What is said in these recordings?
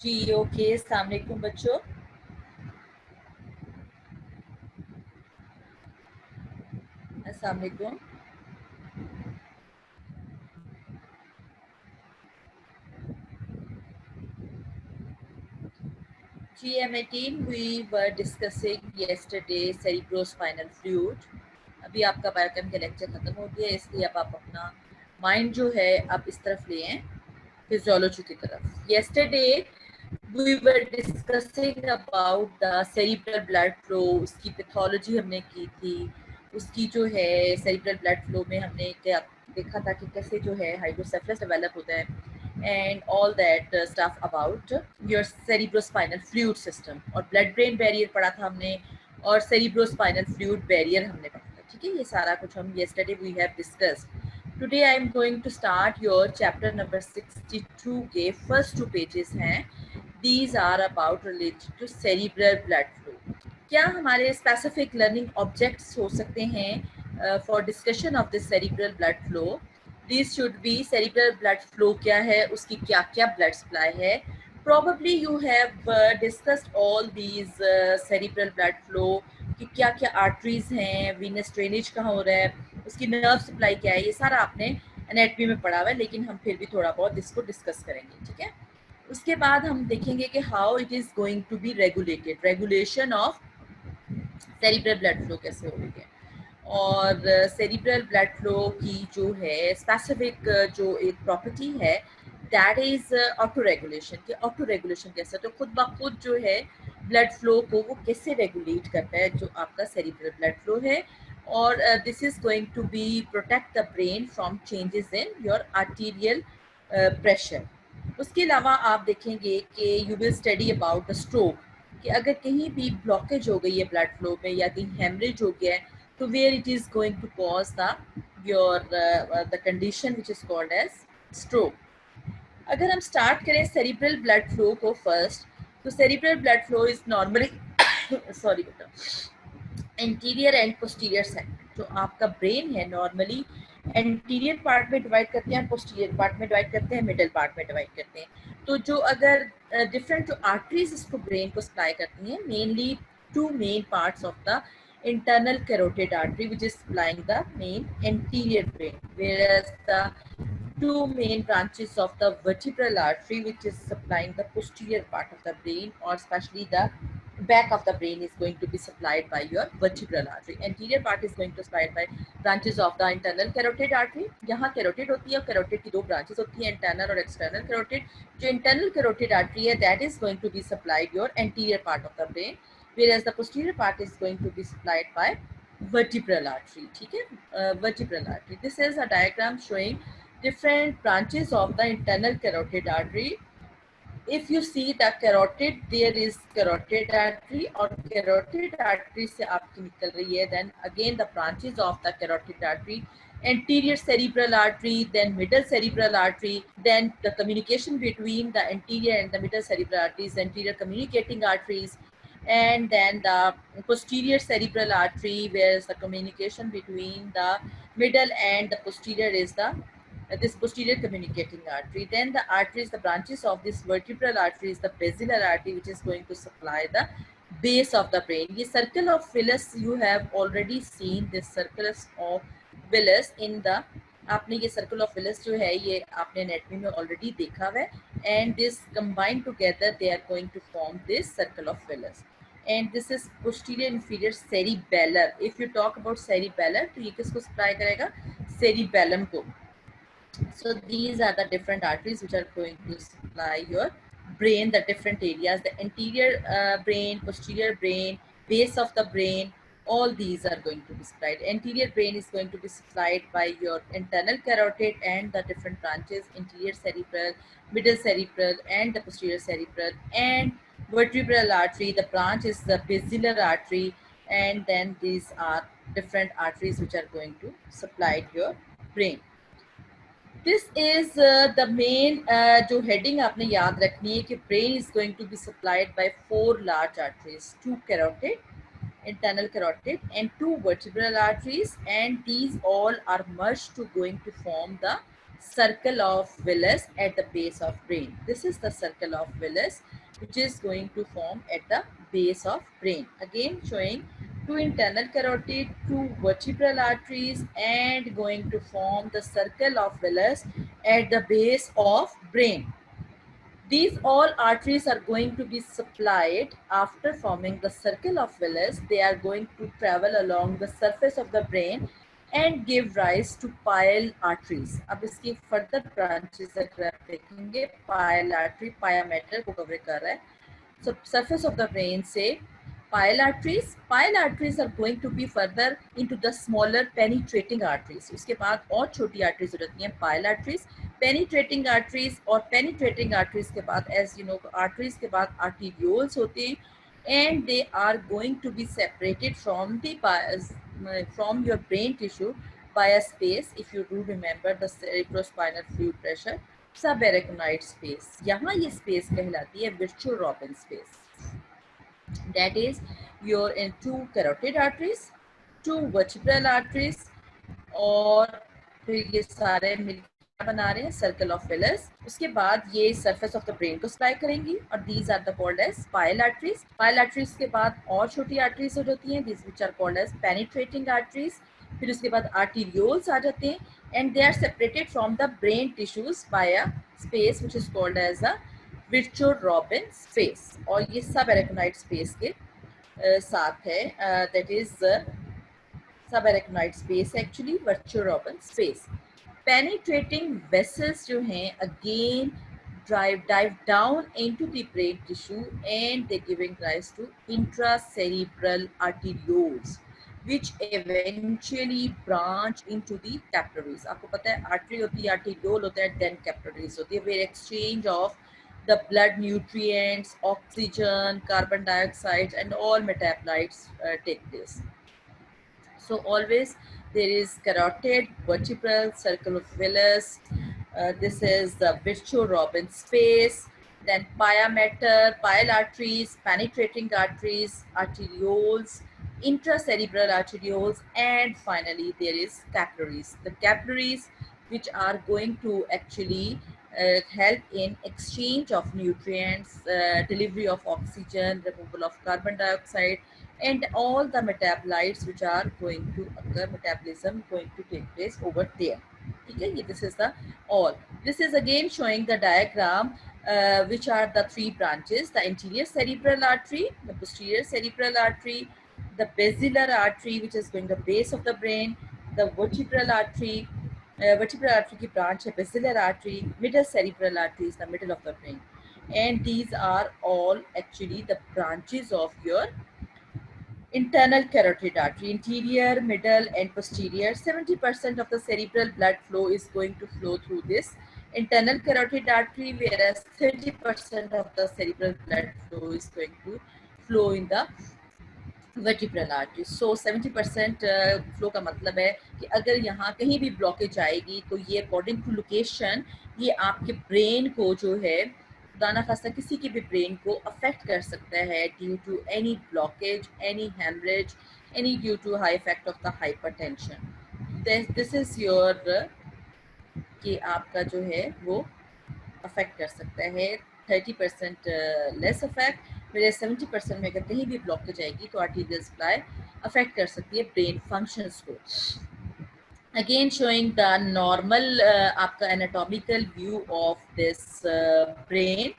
जी okay, अस्सलाम वालेकुम बच्चों। अस्सलाम वालेकुम। GMA team, we were discussing yesterday cerebrospinal fluid। अभी आपका बायोकेम का लेक्चर खत्म हो गया है, इसलिए अब आप अपना माइंड जो है आप इस तरफ ले आए फिजियोलॉजी की तरफ। yesterday we were discussing about the cerebral blood flow, उसकी पैथोलॉजी हमने की थी। उसकी जो है सेरिब्रल ब्लड फ्लो में हमने क्या देखा था कि कैसे जो है हाइड्रोसेफलस डेवलप होता है and all that stuff about your cerebrospinal fluid system. और ब्लड ब्रेन बैरियर पढ़ा था हमने, और सेरिब्रोस्पाइनल फ्लूइड बैरियर हमने पढ़ा था। ठीक है, ये सारा कुछ हम yesterday we have discussed. Today I am going to start your chapter number 62 के first two pages हैं। These are about related to cerebral blood flow. क्या हमारे specific learning objects हो सकते हैं for discussion of the cerebral blood flow? These should be cerebral blood flow क्या है, उसकी क्या क्या blood supply है. Probably you have discussed all these cerebral blood flow कि क्या क्या arteries हैं, venous drainage कहाँ हो रहा है, उसकी nerve supply क्या है, ये सारा आपने anatomy में पढ़ा हुआ है, लेकिन हम फिर भी थोड़ा बहुत इसको discuss करेंगे। ठीक है, उसके बाद हम देखेंगे कि how it is going to be regulated, regulation of cerebral blood flow कैसे हो रही है, और सेरिब्रल ब्लड फ्लो की जो है स्पेसिफिक जो एक प्रॉपर्टी है दैट इज ऑटो रेगुलेशन। कि ऑटो रेगुलेशन कैसे, तो खुद ब खुद जो है ब्लड फ्लो को वो कैसे रेगुलेट करता है जो आपका सेरिब्रल ब्लड फ्लो है। और this is going to be protect the brain from changes in your arterial pressure. उसके अलावा आप देखेंगे कि you will study about the stroke, कि अगर कहीं भी ब्लॉकेज हो गई है ब्लड फ्लो में या कहीं हेमरेज हो गया है, तो where it is going to cause the your the condition which is called as stroke. अगर हम स्टार्ट करें सेरिब्रल ब्लड फ्लो को फर्स्ट, तो cerebral blood flow is normally sorry बेटा, एंटीरियर एंड पोस्टीरियर सेगमेंट। जो आपका ब्रेन है normally anterior part में डिवाइड करते हैं, पोस्टीरियर पार्ट में डिवाइड करते हैं, मिडिल पार्ट में डिवाइड करते हैं। तो जो अगर डिफरेंट जो आर्टरीज इसको ब्रेन को सप्लाई करती हैं, mainly two main parts of the internal carotid artery which is supplying the main anterior brain, whereas the two main branches of the vertebral artery which is supplying the posterior part of the brain, or especially the back of the brain is going to be supplied by your vertebral artery. Anterior part is going to supplied by branches of the internal carotid artery. यहाँ carotid होती है, carotid की दो branches होती हैं, internal और external carotid. जो internal carotid artery है that is going to be supplied your anterior part of the brain, whereas the posterior part is going to be supplied by vertebral artery. ठीक है, vertebral artery. This is a diagram showing different branches of the internal carotid artery. If you see the carotid, there is carotid artery, और carotid artery से आपकी निकल रही है, then again the branches of the carotid artery, anterior cerebral artery, then middle cerebral artery, then the communication between the anterior and the middle cerebral arteries, anterior communicating arteries, and then the posterior cerebral artery, where the communication between the middle and the posterior is the this posterior communicating artery. Then the arteries, the branches of this vertebral artery is the basilar artery, which is going to supply the base of the brain. This circle of Willis, you have already seen this circle of Willis in the, आपने ये circle of Willis जो है ये आपने anatomy में already देखा हुआ है, and this combined together they are going to form this circle of Willis, and this is posterior inferior cerebellar. If you talk about cerebellar, तो ये किसको सप्लाई करेगा, सेरिबेलम को. So these are the different arteries which are going to supply your brain, the different areas, the anterior brain, posterior brain, base of the brain, all these are going to be supplied. Anterior brain is going to be supplied by your internal carotid and the different branches, anterior cerebral, middle cerebral, and the posterior cerebral, and vertebral artery, the branch is the basilar artery, and then these are different arteries which are going to supply your brain. This is the main जो heading आपने याद रखनी है कि brain is going to be supplied by 4 large arteries, 2 carotid, internal carotid, and 2 vertebral arteries, and these all are merged to going to form the circle of Willis at the base of brain. This is the circle of Willis which is going to form at the base of brain. Again showing two internal carotid, two vertebral arteries, and going to form the circle of Willis at the base of brain. These all arteries are going to be supplied after forming the circle of Willis. They are going to travel along the surface of the brain and give rise to pile arteries. अब इसकी further branches अगर आप देखेंगे, pile artery, pia mater को cover कर रहा है. So surface of the brain से pile arteries. Pile arteries are going to be further into the smaller penetrating arteries. उसके बाद और छोटी arteries होती हैं pile arteries, penetrating arteries, और penetrating arteries के बाद as you know arteries के बाद arterioles होते हैं, and they are going to be separated from the from your brain tissue by a space. If you do remember the cerebrospinal fluid pressure, subarachnoid space. यहाँ ये space कहलाती है Virchow-Robin space. That is your two carotid arteries, two vertebral arteries, और फिर ये सारे मिलकर बना रहे हैं सर्कल ऑफ विलस. उसके बाद ये सरफेस ऑफ द ब्रेन को सप्लाई करेंगी और these are the called as pial arteries. Pial arteries के बाद और छोटी आर्टरीज हो जाती हैं, these which are called as penetrating arteries. फिर उसके बाद आर्टीरियोल्स आ जाते हैं and they are separated from the brain tissues by a space which is called as a Virchow-Robin space. और ये सब एरेक्नोइड स्पेस के साथ है, that is subarachnoid space, actually Virchow-Robin space. Penetrating vessels जो हैं again dive down into the brain tissue and they giving rise to intracerebral arterioles which eventually branch into the capillaries. आपको पता है artery होती है, arteriole होता है, then capillaries होती है, where exchange of the blood nutrients, oxygen, carbon dioxide and all metabolites take place. So always there is carotid, vertebral, circle of Willis. This is the Virchow-Robin space. Then pia mater, pile arteries, penetrating arteries, arterioles, intracerebral arterioles, and finally there is capillaries. The capillaries which are going to actually help in exchange of nutrients, delivery of oxygen, removal of carbon dioxide, and all the metabolites which are going to occur, metabolism going to take place over there. Okay, this is the all. This is again showing the diagram which are the three branches: the anterior cerebral artery, the posterior cerebral artery, the basilar artery which is going to the base of the brain, the vertebral artery. Vertebral artery की branch है basilar artery, middle cerebral artery is the middle of the brain, and these are all actually the branches of your internal carotid artery, interior, middle and posterior. 70% of the cerebral blood flow is going to flow through this internal carotid artery, whereas 30% of the cerebral blood flow is going to flow in the vertebral artery. So 70% flow का मतलब है कि अगर यहाँ कहीं भी blockage आएगी तो ये अकॉर्डिंग टू लोकेशन ये आपके ब्रेन को जो है दाना खासा किसी की भी ब्रेन को अफेक्ट कर सकता है due to any blockage, any haemorrhage, any due to high effect of the hypertension. This is your कि आपका जो है वो अफेक्ट कर सकता है. 30% लेस अफेक्ट, मेरे 70% में अगर कहीं भी ब्लॉकेज आएगी तो आर्टीरियल सप्लाई अफेक्ट कर सकती है ब्रेन फंक्शंस को. Again showing the normal आपका anatomical view of this brain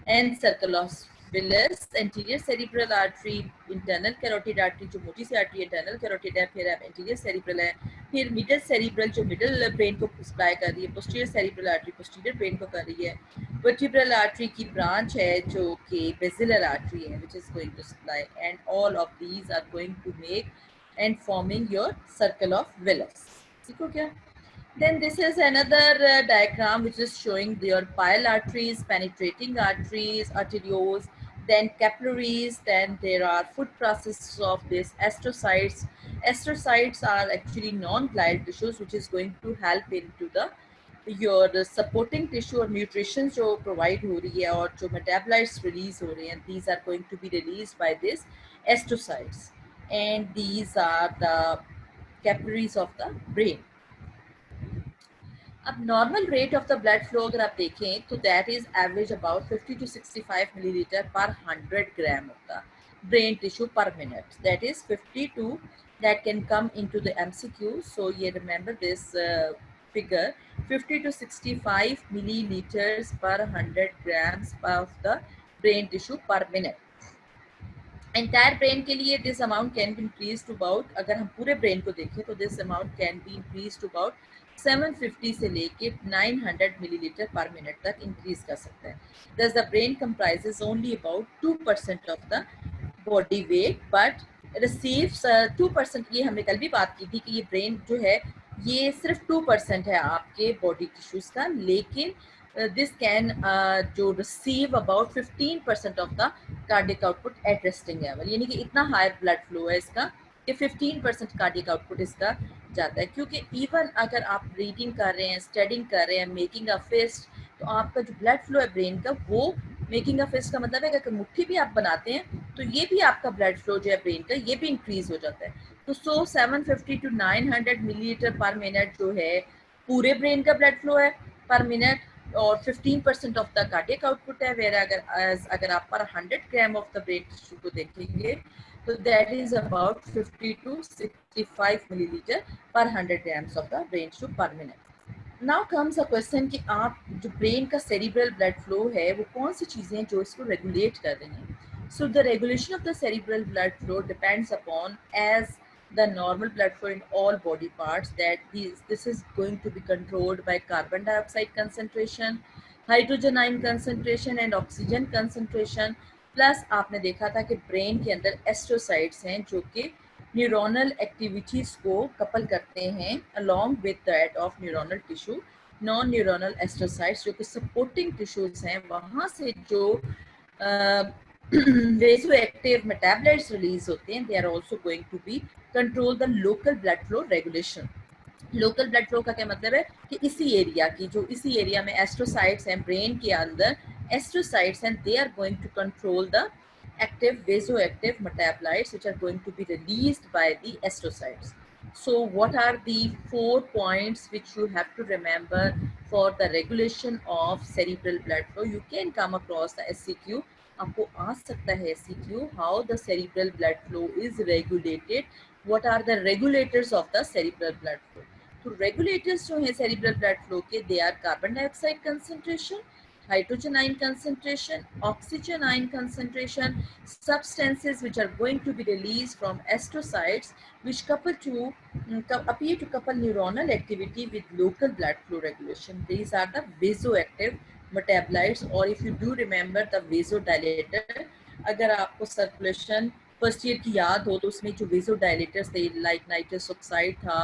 and circle of Willis, anterior cerebral artery, internal carotid artery जो मोटी सी artery internal carotid है, फिर आप anterior cerebral है, फिर middle cerebral जो middle brain को supply कर रही है, posterior cerebral artery posterior brain को कर रही है, vertebral artery की branch है जो कि basilar artery है which is going to supply, and all of these are going to make and forming your circle of Willis. Then this is another diagram which is showing your pile arteries, penetrating arteries, arterioles, then capillaries, then there are food processes of this astrocytes. Astrocytes are actually non-glial tissues which is going to help into the your supporting tissue और nutrition जो provide हो रही है और जो metabolites release हो रहे हैं, these are going to be released by this astrocytes, and these are the capillaries of the brain. अब normal rate of the blood flow अगर आप देखें तो that is average about 50 to 65 millilitre पर 100 gram of the brain tissue पर minute. That is 52 that can come into the MCQ. So you remember this figure, 50 to 65 milliliters per 100 grams of the brain tissue per minute. Entire brain के लिए this amount can be increase to about, अगर हम पूरे brain को देखें तो this amount can be increase to about 750 से लेके 900 मिलीलीटर पर मिनट तक इंक्रीज कर सकते हैं. दस the brain comprises only about 2% of the body weight but receives 2%. ये हमने कल भी बात की थी कि ये ब्रेन जो है ये सिर्फ 2% है आपके बॉडी टिश्यूज का, लेकिन this can जो receive about 15% of the cardiac output at resting level. यानी कि इतना हाई ब्लड फ्लो है इसका कि 15% कार्डियक आउटपुट इसका जाता है. क्योंकि इवन अगर आप रीडिंग कर रहे हैं, स्टडिंग कर रहे हैं, मेकिंग अ फिस्ट, तो आपका जो ब्लड फ्लो है ब्रेन का, वो मेकिंग अ फिस्ट का मतलब है कि अगर मुट्ठी भी आप बनाते हैं तो ये भी आपका ब्लड फ्लो जो है ब्रेन का ये भी इंक्रीज हो जाता है. तो 750 to 900 मिलीलीटर पर मिनट जो है पूरे ब्रेन का ब्लड फ्लो है पर मिनट, और 15% ऑफ द कार्डियक आउटपुट है. वेर अगर आप पर 100 gram of the brain tissue को देखेंगे तो that is about 50 to 65 millilitre पर 100 grams of the brain tissue पर minute. Now comes a question कि आप जो ब्रेन का सेरिब्रल ब्लड फ्लो है वो कौन सी चीज़ें हैं जो इसको रेगुलेट कर रही हैं. So the regulation of the cerebral blood flow depends upon as the normal blood flow in all body parts, that this is going to be controlled by carbon dioxide concentration, hydrogen ion concentration and oxygen concentration. Plus आपने देखा था कि brain के अंदर astrocytes हैं जो कि neuronal activities को कपल करते हैं along with that of neuronal tissue. Non neuronal astrocytes जो कि सपोर्टिंग टिश्यूज हैं, वहाँ से जो vasoactive metabolites release होते हैं, they are also going to be control the local blood flow regulation. Local blood flow का क्या मतलब है कि इसी एरिया की, जो इसी एरिया में एस्ट्रोसाइट्स हैं ब्रेन के अंदर, astrocytes and they are going to control the active vasoactive metabolites which are going to be released by the astrocytes. So what are the 4 points which you have to remember for the regulation of cerebral blood flow? You can come across the SCQ. आपको आ सकता है SCQ, how the cerebral blood flow is regulated, what are the regulators of the cerebral blood flow. तो regulators जो हैं cerebral blood flow के, they are carbon dioxide concentration, hydrogen ion concentration, oxygen ion concentration, substances which are going to be released from astrocytes which appear to couple neuronal activity with local blood flow regulation. These are the vasoactive metabolites, or if you do remember the vasodilator, अगर आपको circulation first year की याद हो तो उसमें जो vasodilators थे like nitrous oxide था,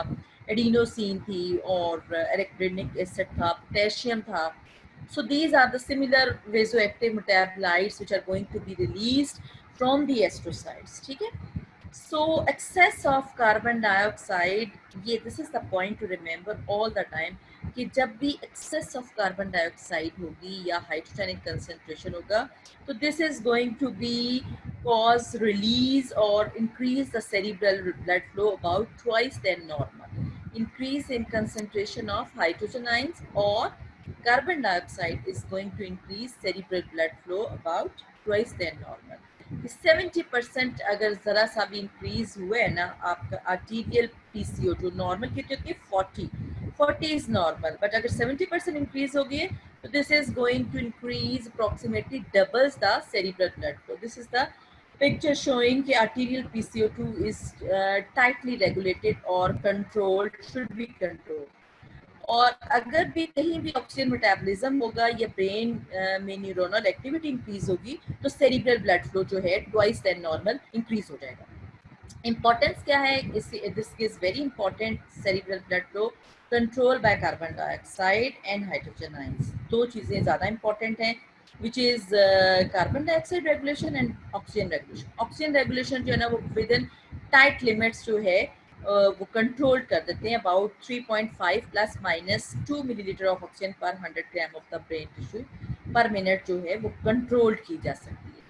एडिनोसिन थी और एरेक्ट्रिनिक एसिड था, पोटेशियम था. So these are the similar vasoactive metabolites which are going to be released from the astrocytes. ठीक है. So excess of carbon dioxide, ये this is the point to remember all the time कि जब भी excess of carbon dioxide होगी या hydrogenic concentration होगा तो this is going to be cause release or increase the cerebral blood flow about twice than normal. Increase in concentration of hydrogen ions or carbon dioxide is going to increase cerebral blood flow about twice than normal. 70% अगर ज़रा सा भी increase हुआ है ना आपका arterial PCO, जो normal कितनी होती है 40 इज नॉर्मल, बट अगर 70% इंक्रीज हो गई तो this is going to increase approximately doubles the cerebral blood flow. This is the picture showing कि arterial PCO2 is tightly regulated or controlled, should be controlled. और अगर भी कहीं भी ऑक्सीजन मेटाबॉलिज्म होगा या ब्रेन में न्यूरोनल एक्टिविटी इंक्रीज होगी तो सेरिब्रल ब्लड फ्लो जो है ट्वाइस देन नॉर्मल इंक्रीज हो जाएगा. इंपॉर्टेंस क्या है this is very important. Cerebral blood flow control by carbon dioxide and hydrogen ions, दो चीज़ें ज़्यादा इंपॉर्टेंट हैं which is carbon dioxide regulation and oxygen regulation. Oxygen regulation जो है ना वो विद इन टाइट लिमिट्स जो है वो कंट्रोल कर देते हैं about 3.5 plus minus 2 millilitre of oxygen पर 100 gram of the brain tissue पर मिनट जो है वो कंट्रोल की जा सकती है.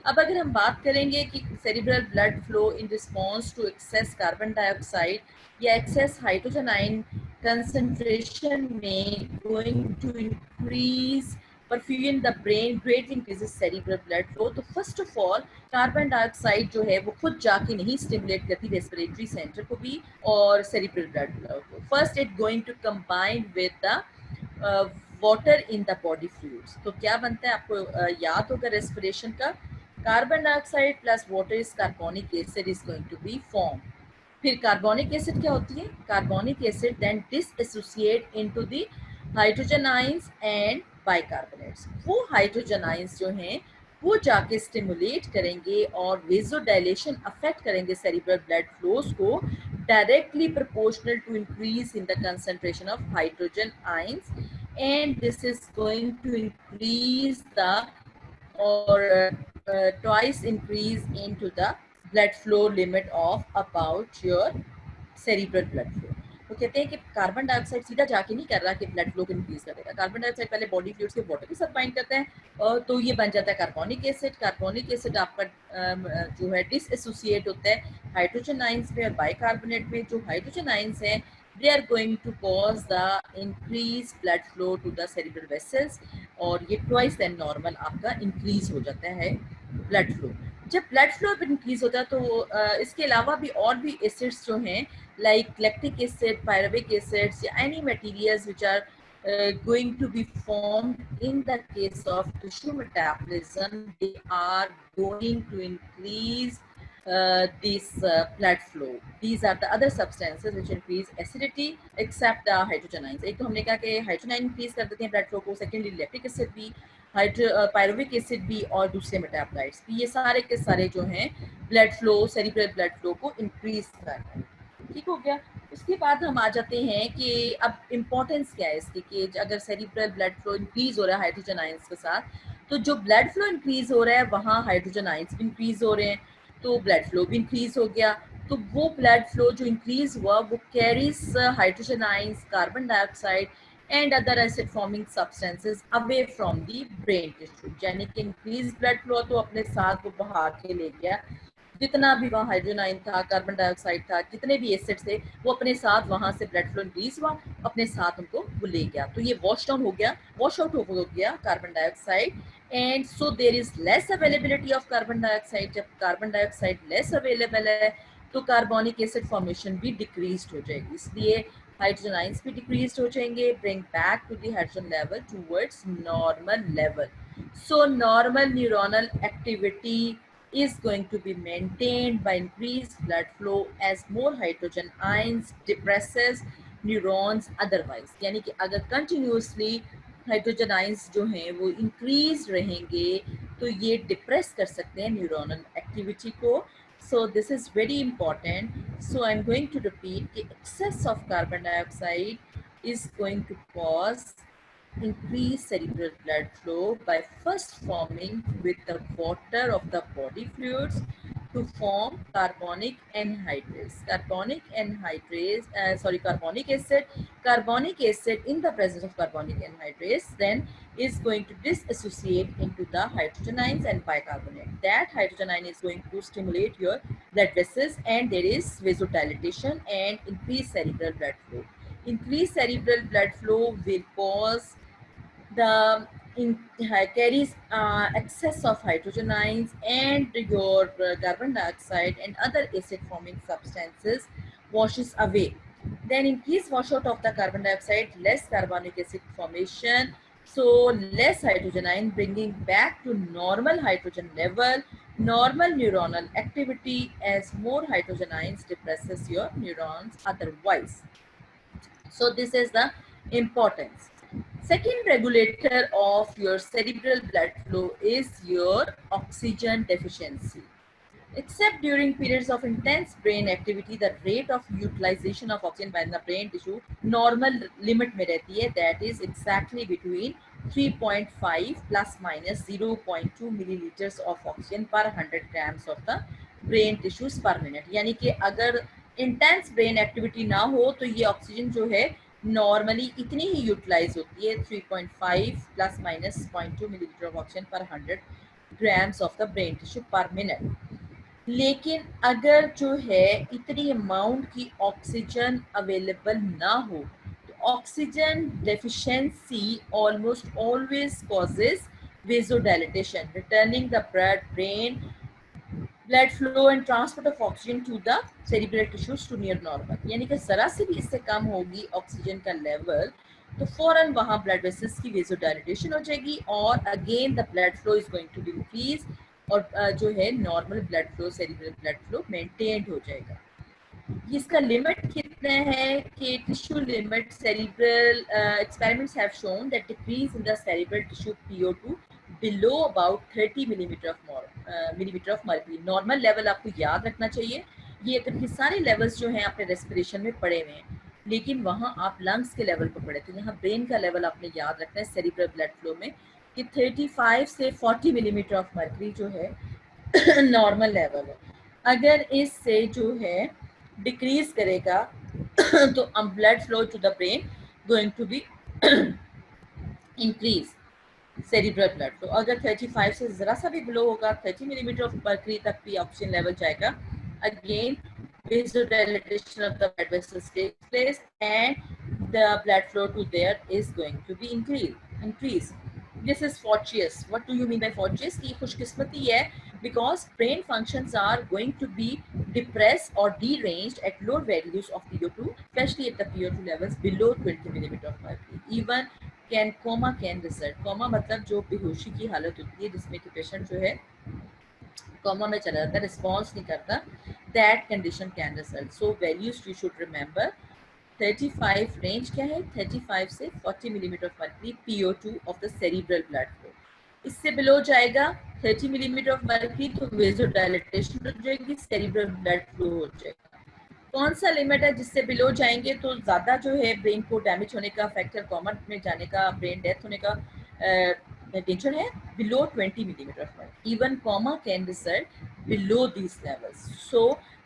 अब अगर हम बात करेंगे कि cerebral blood flow in response to excess carbon dioxide या एक्सेस हाइड्रोजन आयन concentration में going to increase perfume the brain greatly increases cerebral blood flow. तो first of all carbon dioxide जो है वो खुद जाके नहीं स्टिमुलेट करती रेस्पिरेटरी सेंटर को भी और सेरिब्रल ब्लड फ्लो को. First it going to combine with the water in the body fluids. तो क्या बनता है आपको याद होगा रेस्पिरेशन का, carbon dioxide plus water is carbonic acid is going to be form. फिर कार्बोनिक एसिड क्या होती है, carbonic acid then dissociate into the hydrogen ions and bicarbonates. वो हाइड्रोजन आयंस जो हैं वो जाके स्टिमुलेट करेंगे और वेजोडाइलेशन अफेक्ट करेंगे सेरिब्रल ब्लड फ्लोज को, directly proportional to increase in the concentration of hydrogen ions, and this is going to increase the or twice increase into the blood flow limit of about your cerebral blood flow. तो कहते हैं कि carbon dioxide सीधा जाके नहीं कर रहा कि ब्लड फ्लो को इंक्रीज कर देगा. कार्बन डाइऑक्साइड पहले बॉडी फ्लूइड्स के वाटर के साथ बाइंड करता है तो ये बन जाता है कार्बोनिक एसिड. कार्बोनिक एसिड आपका जो है डिसएसोसिएट होता है हाइड्रोजन आयंस में और बाइकार्बोनेट में. जो हाइड्रोजन आयंस हैं they are going to cause the increased blood flow to the cerebral vessels और ये twice than normal आपका increase हो जाता है blood flow. जब blood flow increase होता है तो इसके अलावा भी और भी acids जो हैं like lactic acid, pyruvic acids या any materials which are going to be formed in the case of tissue metabolism, they are going to increase this blood flow. These are the other substances which increase acidity except the hydrogen ions. एक तो हमने कहा कि hydrogen ion increase कर देते हैं blood flow को, secondly lactic acid भी, पायरुविक एसिड भी और दूसरे मेटाबोलाइट्स भी, ये सारे के सारे जो हैं blood flow cerebral blood flow को इंक्रीज कर रहे हैं. ठीक हो गया. उसके बाद हम आ जाते हैं कि अब इम्पोर्टेंस क्या है इसकी कि अगर सेरिब्रल ब्लड फ्लो इंक्रीज हो रहा है हाइड्रोजन आयंस के साथ, तो जो ब्लड फ्लो इंक्रीज हो रहा है वहाँ हाइड्रोजन आयंस भी इंक्रीज हो रहे हैं तो ब्लड फ्लो भी इंक्रीज हो गया. तो वो ब्लड फ्लो जो इंक्रीज हुआ वो carries hydrogen ions, carbon dioxide and other acid forming substances away from the brain tissue. यानी कि इंक्रीज ब्लड फ्लो तो अपने साथ वो बहा के ले गया जितना भी वहाँ हाइड्रोजन आयन था, कार्बन डाइऑक्साइड था, जितने भी एसिड थे वो अपने साथ वहाँ से ब्लड फ्लो इंक्रीज हुआ, अपने साथ उनको वो ले गया. तो ये वॉश डाउन हो गया, वॉश आउट हो गया carbon dioxide, and so there is less availability of carbon dioxide. जब कार्बन डाइऑक्साइड लेस अवेलेबल है तो कार्बोनिक एसिड फॉर्मेशन भी डिक्रीज हो जाएगी, इसलिए हाइड्रोजन आयंस भी डिक्रीज हो जाएंगे. Bring back to the hydrogen level towards normal level. So normal neuronal activity is going to be maintained by increased blood flow as more hydrogen ions depresses neurons otherwise. यानी कि अगर continuously hydrogen ions जो हैं वो increase रहेंगे तो ये depress कर सकते हैं न्यूरोनल एक्टिविटी को. So this is very important. So I'm going to repeat कि excess of carbon dioxide is going to cause increase cerebral blood flow by first forming with the water of the body fluids to form carbonic anhydrase. Carbonic acid. Carbonic acid in the presence of carbonic anhydrase then is going to disassociate into the hydrogen ions and bicarbonate. That hydrogen ion is going to stimulate your blood vessels and there is vasodilatation and increased cerebral blood flow. Increased cerebral blood flow will cause the carries excess of hydrogen ions and your carbon dioxide and other acid forming substances washes away. Then increase washout of the carbon dioxide, less carbonic acid formation, so less hydrogen ion, bringing back to normal hydrogen level, normal neuronal activity as more hydrogen ions depresses your neurons otherwise. So this is the importance. Second regulator of your cerebral blood flow is your oxygen deficiency. Except during periods of intense brain activity, the rate of utilization of oxygen by the brain tissue normal limit में रहती है, that is exactly between 3.5 plus minus 0.2 milliliters of oxygen per 100 grams of the brain tissues per minute. यानी कि अगर intense brain activity ना हो तो ये ऑक्सीजन जो है नॉर्मली इतनी ही यूटिलाइज होती है 3.5 plus minus 0.2 millilitre of oxygen पर 100 grams of the brain tissue पर मिनट. लेकिन अगर जो है इतनी अमाउंट की ऑक्सीजन अवेलेबल ना हो Oxygen deficiency almost always causes vasodilatation, returning the blood flow and transport of oxygen to the cerebral tissues to near normal. यानी कि जरा से भी इससे कम होगी ऑक्सीजन का लेवल तो फौरन वहाँ ब्लड वेसल्स की वेसोडाइलेटेशन हो जाएगी और again the blood flow is going to be increase और जो है normal blood flow cerebral blood flow maintained हो जाएगा। इसका लिमिट कितने है कि tissue limit cerebral experiments have shown that decrease in the cerebral tissue PO2 below about 30 millimetre of mercury. Normal level आपको याद रखना चाहिए, ये अगर सारे लेवल्स जो हैं आपने रेस्पिरेशन में पढ़े हुए हैं लेकिन वहाँ आप लंग्स के लेवल पर पढ़े थे, यहाँ ब्रेन का लेवल आपने याद रखना है सेरिब्रल ब्लड फ्लो में कि 35 से 40 मिलीमीटर ऑफ मर्क्यूरी जो है नॉर्मल लेवल है। अगर इससे जो है डिक्रीज करेगा तो blood flow to the brain going to be increase cerebral blood flow. अगर 35 से जरा सा भी बिलो होगा 30 मिलीमीटर ऑफ मर्क्यूरी तक भी ऑक्सीजन लेवल जाएगा, again vasodilatation of the blood vessels takes place and the blood flow to there is going to be increase. This is fortuitous. What do you mean by fortuitous? कि खुशकिस्मती है because brain functions are going to be depressed or deranged at low values of PO2, especially at the PO2 levels below 20 millimeter of mercury. Even coma can result. Coma मतलब जो बेहोशी की हालत होती है जिसमें कि पेशेंट जो है कॉमा में चला जाता है, रिस्पॉन्स नहीं करता, that condition can result. So values you should remember 35 range क्या है 35 से 40 millimetre of mercury PO2 of the cerebral blood flow. इससे बिलो जाएगा 30 मिलीमीटर ऑफ मर्क्यूरी तो वेसोडाइलेटेशन हो जाएगी, सेरिब्रल ब्लड फ्लो हो जाएगा। कौन सा लिमिट है जिससे बिलो जाएंगे तो ज़्यादा जो है ब्रेन को डैमेज होने का फैक्टर, कॉमा में जाने का, ब्रेन डेथ होने का डेंजर है below 20 millimeter of mercury. Even coma can result below these levels. So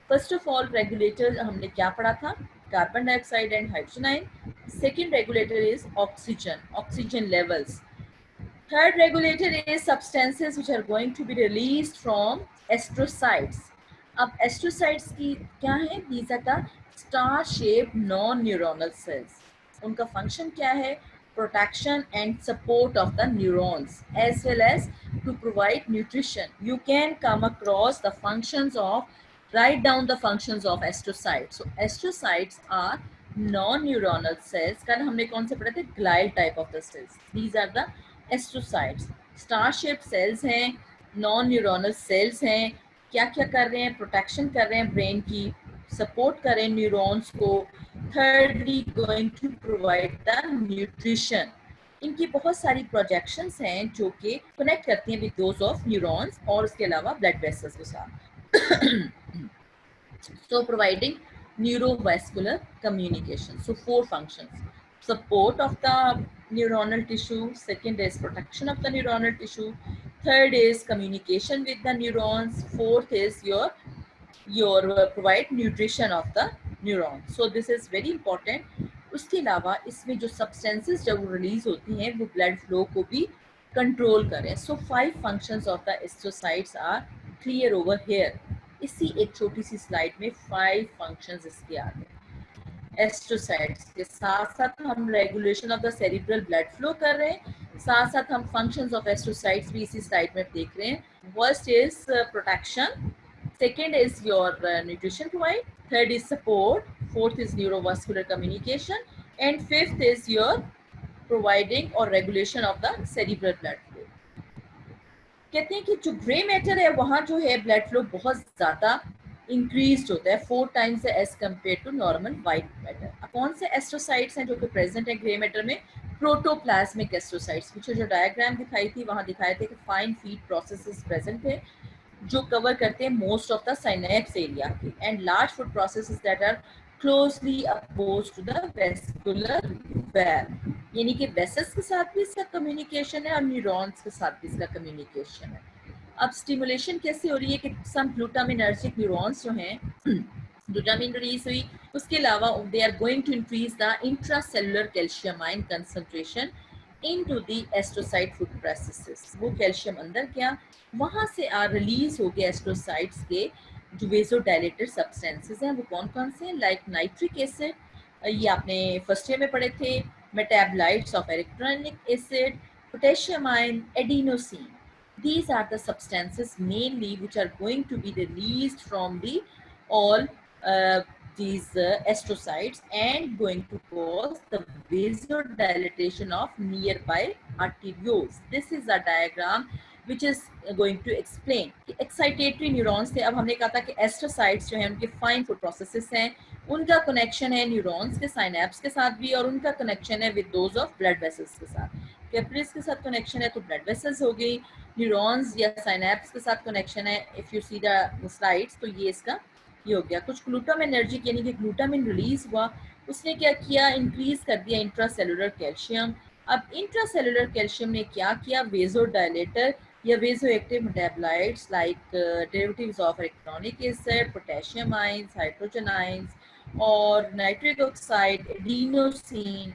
first of all regulator हमने क्या पढ़ा था, carbon dioxide and hydrogen ion. Second regulator is oxygen levels. Third regulator is substances which are going to be released from astrocytes. अब astrocytes की क्या है, these are the star shaped non neuronal cells. उनका function क्या है, protection and support of the neurons as well as to provide nutrition. You can come across the functions of, write down the functions of astrocytes. So astrocytes are non-neuronal cells. कल हमने कौन से पढ़े थे, glial type of the cells. These are the astrocytes. Star shape cells हैं, non neuronal cells हैं, क्या क्या कर रहे हैं, प्रोटेक्शन कर रहे हैं ब्रेन की, सपोर्ट कर रहे हैं न्यूरॉन्स को, thirdly going to provide the nutrition. इनकी बहुत सारी प्रोजेक्शंस हैं जो कि कनेक्ट करती हैं विद दोज ऑफ न्यूरॉन्स और उसके अलावा ब्लड वेसल्स के साथ. So providing neurovascular communication. So 4 functions: support of the neuronal tissue, second is protection of the neuronal tissue, third is communication with the neurons, fourth is your provide nutrition of the neuron. So this is very important. उसके अलावा इसमें जो substances जब release होती हैं वो blood flow को भी कंट्रोल करें. So 5 functions of the astrocytes are clear over here. इसी एक छोटी सी स्लाइड में 5 फंक्शंस इसके आ गए. एस्ट्रोसाइट्स के साथ साथ हम regulation of the cerebral blood flow कर रहे हैं, साथ साथ हम फंक्शंस ऑफ एस्ट्रोसाइट्स भी इसी स्लाइड में देख रहे हैं. First is protection, second is your nutrition provide, third is support, fourth is neurovascular communication and fifth is your providing और regulation of the cerebral blood flow. कहते हैं कि जो ग्रे मैटर है वहाँ जो है ब्लड फ्लो बहुत ज़्यादा इंक्रीज होता है 4 times as compare to normal white matter. कौन से एस्ट्रोसाइट्स हैं जो कि प्रेजेंट है ग्रे मैटर में, प्रोटोप्लाज्मिक एस्ट्रोसाइट्स. पीछे जो डायग्राम दिखाई थी वहाँ दिखाए थे कि फाइन फीड प्रोसेसेस प्रेजेंट है जो कवर करते हैं most of the synapse area की, and large foot processes that are closely appose to the vascular wall. यानी कि वेसल्स के साथ भी इसका कम्युनिकेशन है और न्यूरॉन्स के साथ भी इसका कम्युनिकेशन है. अब स्टिमुलेशन कैसे हो रही है कि सम ग्लूटामिनर्जिक न्यूरॉन्स जो हैं ग्लूटामिन रिलीज हुई, उसके अलावा they are going to increase the intracellular calcium ion concentration into the astrocyte foot processes. वो कैल्शियम अंदर गया, वहाँ से रिलीज हो गए एस्ट्रोसाइट्स के जो वेसोडाइलेटर सब्सटेंसेस हैं. वो कौन कौन से हैं, लाइक नाइट्रिक एसिड, ये आपने फर्स्ट ईयर में पढ़े थे, metabolites of electronic acid, potassium ion, adenosine. These are the substances mainly which are going to be released from the all these astrocytes and going to cause the vasodilatation of nearby arterioles. This is a diagram which is going to explain कि excitatory neurons थे. अब हमने कहा था कि astrocytes जो हैं उनके fine food processes हैं, उनका कनेक्शन है न्यूरॉन्स के साइनेप्स के साथ भी, और उनका कनेक्शन है with those of blood vessels के साथ. कैपिलरीज के साथ कनेक्शन है तो ब्लड वेसल्स हो गई, न्यूरॉन्स या साइनेप्स के साथ कनेक्शन है. If you see the slides तो ये इसका ये हो गया. कुछ ग्लूटामिनर्जिक यानी कि ग्लूटामिन रिलीज हुआ, उसने क्या किया, इंक्रीज कर दिया इंट्रासेलुलर कैल्शियम. अब इंट्रासेलुलर कैल्शियम ने क्या किया, वेजोडायलेटर या vasoactive metabolites like derivatives of electronic acid, potassium ions, hydrogen ions और नाइट्रिक ऑक्साइड, एडिनोसिन,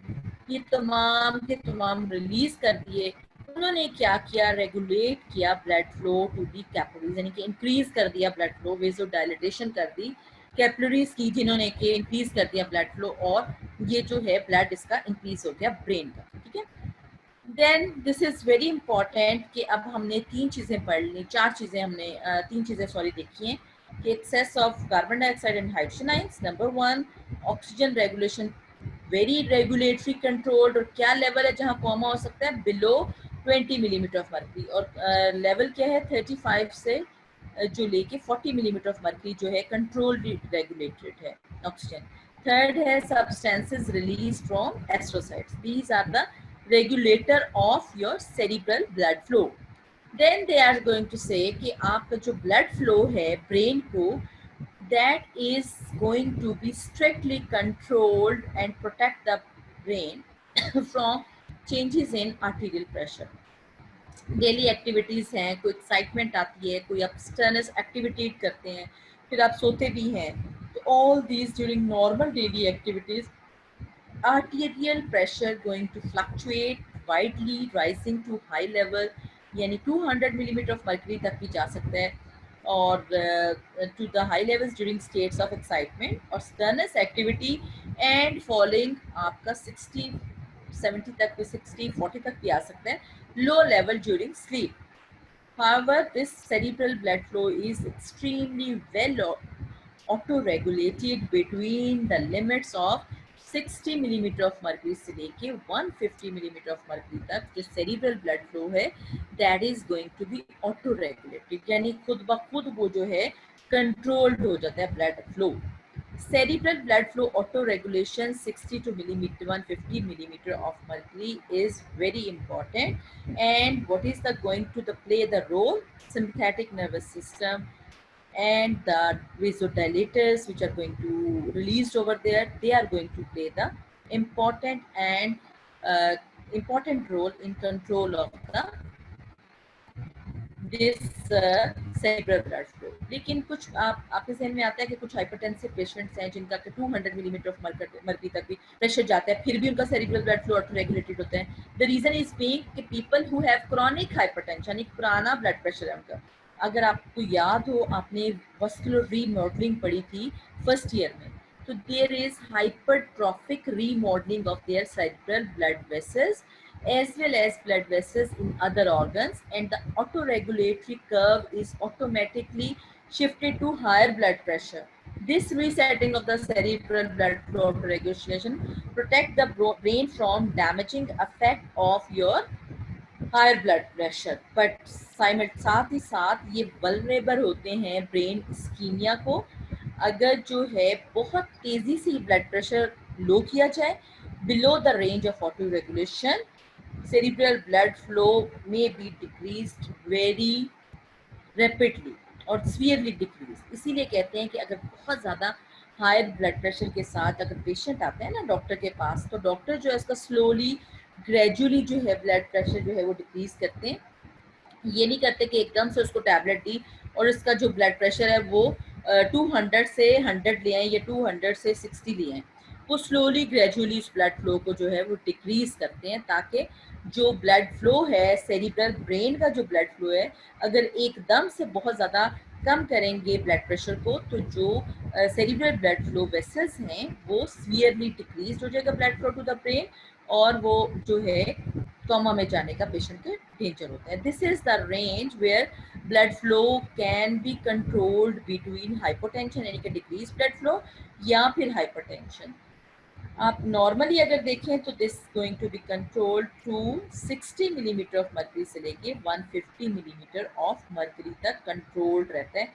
ये तमाम के तमाम रिलीज कर दिए. उन्होंने क्या किया, रेगुलेट किया blood flow to the capillaries, यानी कि इंक्रीज कर दिया ब्लड फ्लो, वेजोडायलेटेशन कर दी कैपिलरीज की, जिन्होंने कि इंक्रीज कर दिया ब्लड फ्लो, और ये जो है ब्लड इसका इंक्रीज हो गया ब्रेन का. ठीक है. Then this is very important कि अब हमने तीन चीज़ें पढ़ ली, चार चीज़ें हमने तीन चीज़ें सॉरी देखी हैं कि excess of carbon dioxide and hydrogen ions, number one oxygen regulation very regulatory controlled, और क्या लेवल है जहाँ कॉमा हो सकता है, बिलो 20 मिलीमीटर ऑफ मर्करी, और लेवल क्या है 35 से जो लेके 40 मिलीमीटर ऑफ मर्करी जो है कंट्रोल रेगुलेटेड है ऑक्सीजन. थर्ड है substances release from astrocytes, these are the regulator of your cerebral blood flow. Then they are going to say कि आपका जो blood flow है brain को, that is going to be strictly controlled and protect the brain from changes in arterial pressure. Daily activities हैं, कोई excitement आती है, कोई आप स्टर्नस एक्टिविटी करते हैं, फिर आप सोते भी हैं, तो all these during normal daily activities arterial pressure going to fluctuate widely rising to high level, यानी 200 मिलीमीटर ऑफ मर्करी तक भी जा सकता है, और to the high levels during states of excitement और sternus activity and falling आपका 60 70 तक भी 60 40 तक भी आ सकता है, low level during sleep. However, this cerebral blood flow is extremely well auto-regulated between the limits of 60 millimetre of mercury से लेके 150 मिलीमीटर ऑफ मर्करी तक जो सेरिब्रल ब्लड फ्लो है, that is going to be auto regulated, यानी खुद ब खुद वो जो है कंट्रोल्ड हो जाता है blood flow. Cerebral blood flow auto regulation 62 millimeter 150 millimeter of mercury is very important. And what is the going to play the role, sympathetic nervous system and the vasodilators which are going to released over there, they are going to play the important and important role in control of the this cerebral blood flow. लेकिन कुछ आपके ज़हन में आता है कि कुछ hypertensive patients हैं जिनका 200 मिलीमीटर ऑफ मर्करी तक भी प्रेशर जाता है, फिर भी उनका cerebral blood flow auto regulated होता है. द रीजन इज बीइंग कि people who have chronic hypertension, यानी पुराना ब्लड प्रेशर है उनका. अगर आपको याद हो, आपने वस्कुलर रीमॉडलिंग पढ़ी थी फर्स्ट ईयर में, तो there is hypertrophic remodelling of their cerebral blood vessels as well as blood vessels in other organs, and the autoregulatory curve is automatically shifted to higher blood pressure. This resetting of the cerebral blood flow regulation protect the brain from damaging effect of your higher blood pressure, but साथ ही साथ ये vulnerable होते हैं brain ischemia को. अगर जो है बहुत तेजी से ब्लड प्रेशर लो किया जाए below the range of auto regulation, cerebral blood flow may be decreased very rapidly और severely decreased. इसीलिए कहते हैं कि अगर बहुत ज़्यादा हायर ब्लड प्रेशर के साथ अगर पेशेंट आते हैं ना डॉक्टर के पास, तो डॉक्टर जो है इसका स्लोली ग्रेजुअली जो है ब्लड प्रेशर जो है वो डिक्रीज करते हैं. ये नहीं करते कि एकदम से उसको टैबलेट दी और इसका जो ब्लड प्रेशर है वो 200 से 100 ले आए या 200 से 60 ले आए. वो स्लोली ग्रेजुअली इस ब्लड फ्लो को जो है वो डिक्रीज करते हैं, ताकि जो ब्लड फ्लो है सेरिब्रल ब्रेन का जो ब्लड फ्लो है, अगर एकदम से बहुत ज़्यादा कम करेंगे ब्लड प्रेशर को, तो जो सेरिब्रल ब्लड फ्लो वेसल्स हैं वो सीवियरली डिक्रीज हो जाएगा blood flow to the brain, और वो जो है कोमा में जाने का पेशेंट के डेंजर होता है. This is the range where blood flow can be controlled between hypotension यानी कि डिक्रीज ब्लड फ्लो या फिर हाइपरटेंशन. आप नॉर्मली अगर देखें तो this going to be controlled to 60 millimetre of mercury से लेके 150 मिलीमीटर ऑफ मर्करी तक कंट्रोल्ड रहता है.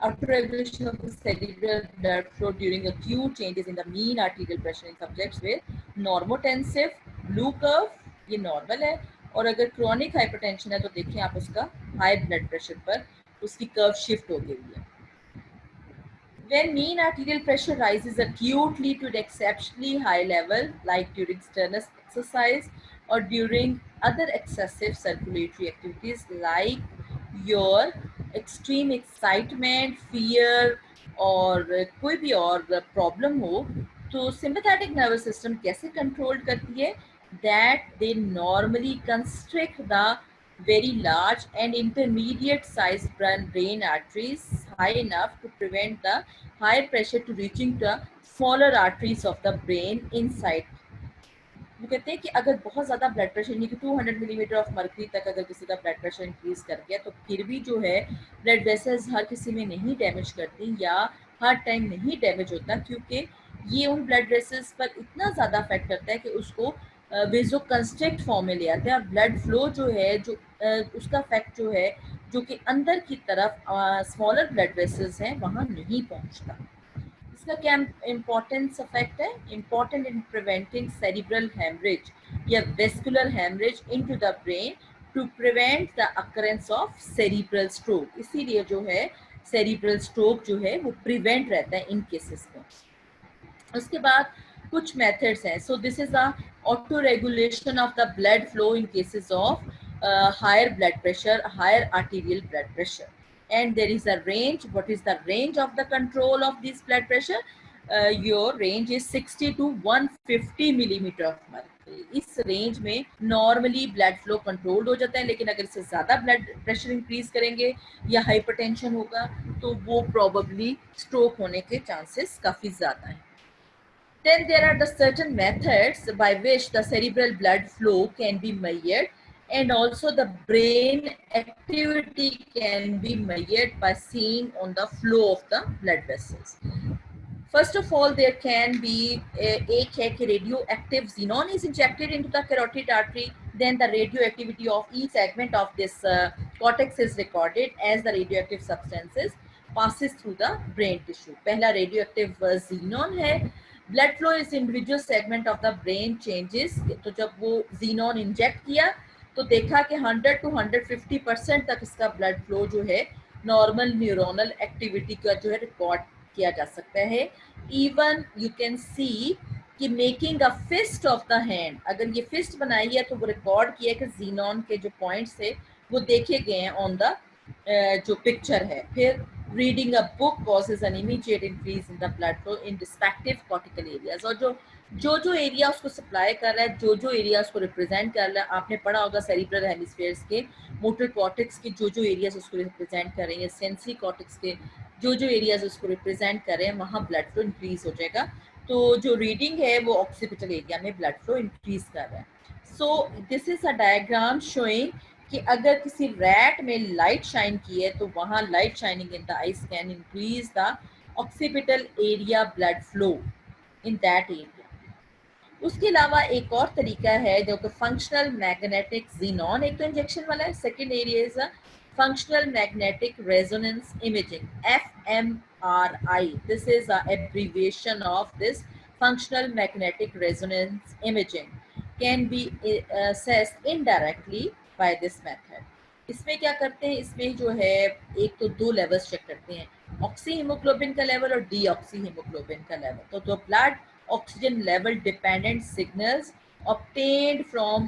After regulation of the cerebral blood flow during acute changes in the mean arterial pressure in subjects with normotensive blue curve, ये normal है, और अगर chronic hypertension है तो देखिए आप उसका हाई ब्लड प्रेशर पर उसकी कर्व शिफ्ट हो गई है. When mean arterial pressure rises acutely to an exceptionally high level, like during strenuous exercise or during other excessive circulatory activities like your extreme excitement, fear और कोई भी और problem हो, तो sympathetic nervous system कैसे कंट्रोल करती है? That they normally constrict the very large and intermediate sized brain arteries high enough to prevent the high pressure to reaching the smaller arteries of the brain inside. वो कहते हैं कि अगर बहुत ज़्यादा ब्लड प्रेशर यानी कि 200 मिलीमीटर ऑफ मर्करी तक अगर किसी का ब्लड प्रेशर इंक्रीज कर गया तो फिर भी जो है ब्लड वेसल्स हर किसी में नहीं डैमेज करती या हर टाइम नहीं डैमेज होता, क्योंकि ये उन ब्लड वेसल्स पर इतना ज़्यादा अफेक्ट करता है कि उसको वेजो कंस्ट्रिक्ट फॉर्म में ले आते हैं, और ब्लड फ्लो जो है जो उसका इफेक्ट जो है जो कि अंदर की तरफ स्मॉलर ब्लड वेसल्स हैं वहाँ नहीं पहुँचता. इसका क्या इम्पोर्टेंस इफेक्ट है? Important in preventing cerebral haemorrhage या vascular haemorrhage into the brain to prevent the occurrence of cerebral stroke. इसीलिए जो है सेरिब्रल स्ट्रोक जो है वो प्रिवेंट रहता है इन केसेस में. उसके बाद कुछ मेथड्स हैं. So this is the auto regulation of the blood flow in cases of higher blood pressure, higher arterial blood pressure. And there is a range. What is the range of the control of this blood pressure? Your range is 60 to 150 millimeter of mercury. इस range में normally blood flow controlled हो जाता है, लेकिन अगर इससे ज़्यादा blood pressure increase करेंगे या हाइपरटेंशन होगा तो वो प्रोबेबली स्ट्रोक होने के चांसेस काफ़ी ज़्यादा हैं. Then there are the certain methods by which the cerebral blood flow can be measured, and also the brain activity can be measured by seeing on the flow of the blood vessels. First of all, there can be एक है कि radioactive xenon is injected into the carotid artery. Then the radioactivity of each segment of this cortex is recorded as the radioactive substances passes through the brain tissue. पहला radioactive xenon है. Blood flow इस individual segment of the brain changes. तो जब वो xenon inject किया तो देखा कि 100 to 150% तक इसका ब्लड फ्लो जो है नॉर्मल न्यूरोनल एक्टिविटी का जो है रिकॉर्ड किया जा सकता है. इवन यू कैन सी कि making a fist of the hand, अगर ये फिस्ट बनाई है तो वो रिकॉर्ड किया कि xenon के जो पॉइंट्स थे वो देखे गए हैं ऑन द जो पिक्चर है. फिर reading a book causes an immediate increase in the blood flow in respective cortical areas. और जो एरिया उसको सप्लाई कर रहा है, जो एरिया उसको रिप्रेजेंट कर रहा है, आपने पढ़ा होगा सेरिब्रल हेमिस्फीयर्स के मोटर कॉर्टेक्स के जो एरियाज उसको रिप्रेजेंट कर रहे हैं, सेंसरी कॉर्टेक्स के जो एरियाज उसको रिप्रेजेंट कर रहे हैं, वहाँ ब्लड फ्लो इंक्रीज हो जाएगा. तो जो रीडिंग है वो ऑक्सीपिटल एरिया में ब्लड फ्लो इंक्रीज कर रहा है. So this is a diagram showing कि अगर किसी रैट में लाइट शाइन की है तो वहाँ light shining in the eyes can increase the occipital area blood flow in that area. उसके अलावा एक और तरीका है जो कि फंक्शनल मैग्नेटिक xenon, एक तो इंजेक्शन वाला है, second area is functional magnetic resonance imaging, FMRI. This is a abbreviation of this functional magnetic resonance imaging can be assessed indirectly by this method. इसमें क्या करते हैं, इसमें जो है एक तो दो लेवल्स चेक करते हैं, ऑक्सी हीमोग्लोबिन का लेवल और डीऑक्सी हीमोग्लोबिन का लेवल. तो blood oxygen level dependent signals obtained from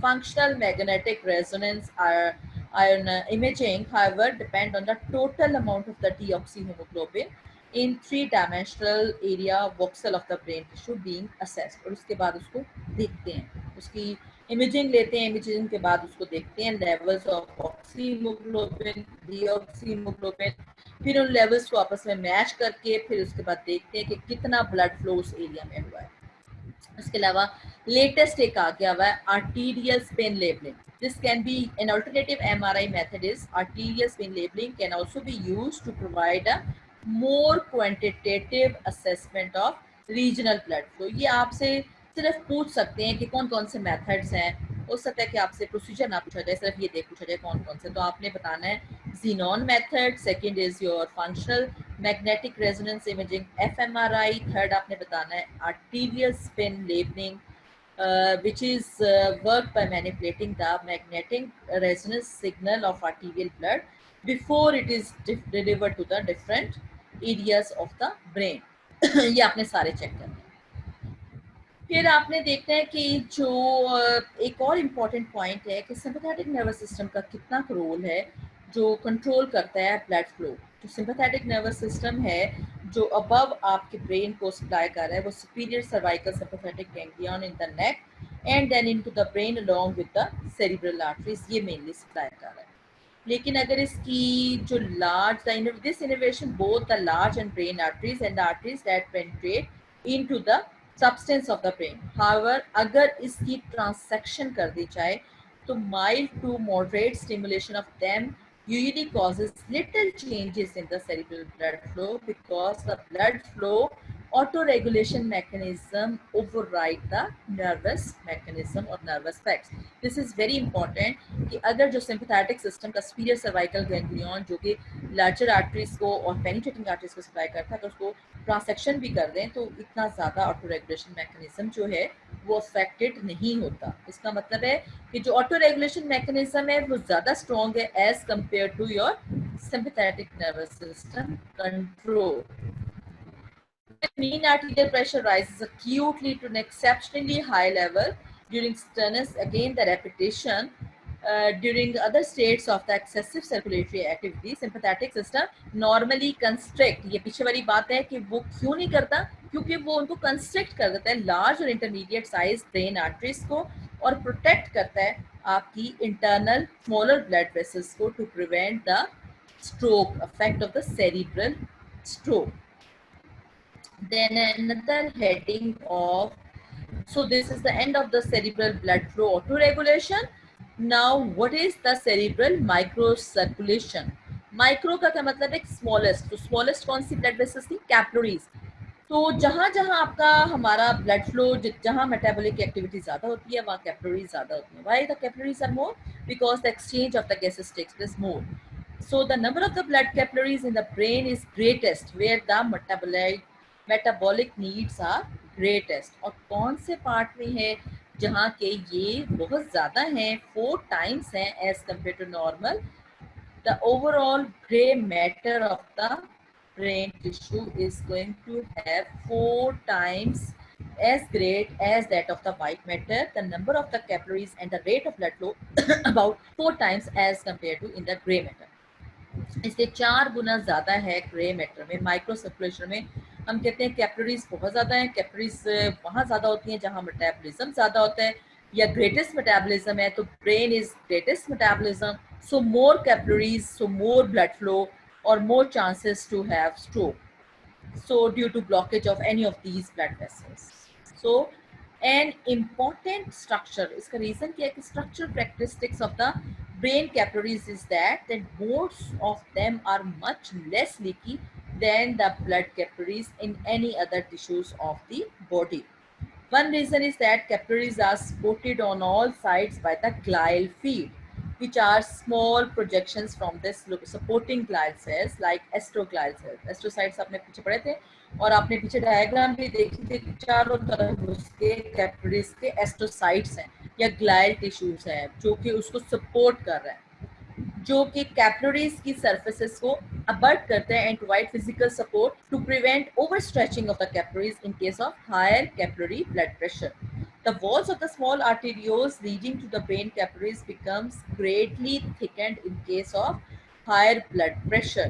functional magnetic resonance ion imaging, however, depend on the total amount of the deoxyhemoglobin in three-dimensional area voxel of the brain tissue being assessed. और उसके बाद उसको देखते हैं, उसकी imaging लेते हैं, imaging के बाद उसको देखते हैं लेवल्स ऑफ ऑक्सीमोग्लोबिन, डीऑक्सीमोग्लोबिन, फिर उन लेवल्स को आपस में मैच करके फिर उसके बाद देखते हैं कि कितना ब्लड फ्लो उस एरिया में हुआ है। इसके अलावा लेटेस्ट एक आ गया हुआ है arterial spin labelling. This can be an alternative MRI method is arterial spin labeling can also be used to provide a more quantitative assessment of regional blood flow. ये आपसे सिर्फ पूछ सकते हैं कि कौन कौन से मेथड्स हैं. हो सकता है कि आपसे प्रोसीजर ना पूछा जाए, सिर्फ ये देख पूछा जाए कौन कौन से. तो आपने बताना है Xenon method, second is your functional magnetic resonance imaging fMRI, third आपने बताना है arterial spin labeling, which is worked by manipulating the magnetic resonance signal of arterial blood before it is delivered to the different areas of the brain. ये आपने सारे check करने. फिर आपने देखना है कि जो एक और इम्पॉर्टेंट पॉइंट है कि सिंपैथेटिक नर्वस सिस्टम का कितना रोल है जो कंट्रोल करता है ब्लड फ्लो. जो सिंपैथेटिक नर्वस सिस्टम है जो अबव आपके ब्रेन को सप्लाई कर रहा है वो superior cervical sympathetic ganglion in the neck and then into the brain along with the cerebral arteries, ये मेनली सप्लाई कर रहा है. लेकिन अगर इसकी जो large this innervation both the large and brain arteries and the arteries that penetrate into the substance of the brain. However, अगर इसकी ट्रांसेक्शन कर दी जाए तो mild to moderate stimulation of them usually causes little changes in the cerebral blood flow because the blood flow auto-regulation mechanism override the nervous mechanism or nervous facts. This is very important कि अगर जो sympathetic system का superior cervical ganglion जो कि larger arteries को और penetrating arteries को supply करता है अगर उसको ट्रांसेक्शन भी कर दें तो इतना ज़्यादा ऑटो रेगुलेशन मैकेनिज्म जो है वो अफेक्टेड नहीं होता. इसका मतलब है कि जो ऑटो रेगुलेशन मैकेनिज्म है वो ज़्यादा स्ट्रॉन्ग है as compare to your sympathetic nervous system control. Mean arterial pressure rises acutely to an exceptionally high level during sternus. Again, the repetition during other states of the excessive circulatory activity, sympathetic system normally constrict. ये पीछे वाली बात है कि वो क्यों नहीं करता, क्योंकि वो उनको कंस्ट्रिक्ट कर देता है लार्ज और इंटरमीडिएट साइज ब्रेन आर्टरीज को और प्रोटेक्ट करता है आपकी इंटरनल स्मॉलर ब्लड वेसल्स को to prevent the stroke effect of the cerebral stroke. Then another heading of, so this is the end of the cerebral blood flow auto-regulation. Now what is the cerebral microcirculation? Micro का क्या मतलब है? Smallest. तो smallest कौन सी blood vessels थी? Capillaries. तो जहाँ जहाँ आपका हमारा ब्लड फ्लो जहाँ मेटाबॉलिक एक्टिविटी ज़्यादा होती है वहाँ कैपिलरीज ज़्यादा होती है. Why the capillaries are more? Because the exchange of the gases takes place more. So the number of the blood capillaries in the brain is greatest where the metabolic needs are greatest. और कौन से part में है जहाँ के ये बहुत ज़्यादा हैं, 4 times हैं as compared to normal. The overall gray matter of the brain tissue is going to have 4 times as great as that of the white matter. The number of the capillaries and the rate of blood flow about 4 times as compared to in the gray matter. इससे 4 गुना ज़्यादा है grey matter में. Micro circulation में हम कहते हैं capillaries बहुत ज़्यादा हैं. कैपिलरीज वहाँ ज़्यादा होती हैं जहाँ मेटाबॉलिज्म ज़्यादा होता है या ग्रेटेस्ट मेटाबॉलिज्म है. तो brain is greatest metabolism, so more capillaries, so more blood flow और more chances to have stroke. So due to blockage of any of these blood vessels. So an important structure, इसका reason क्या है कि structural characteristics of the brain capillaries is that most of them are much less leaky than the blood capillaries in any other tissues of the body. One reason is that capillaries are supported on all sides by the glial field, which are small projections from this supporting glial cells like astroglial cells. Astrocytes आपने पीछे पढ़े थे और आपने पीछे diagram भी देखी थी. चारों तरफ उसके कैपिलरीज के एस्ट्रोसाइट्स हैं या ग्लाइल टिश्यूज हैं जो कि उसको सपोर्ट कर रहे हैं, जो कि कैपिलरीज की सर्फेसेस को अबर्ट करते हैं and provide physical support to prevent overstretching of the capillaries in case of higher capillary blood pressure. The walls of the small arterioles leading to the brain capillaries becomes greatly thickened in case of higher blood pressure,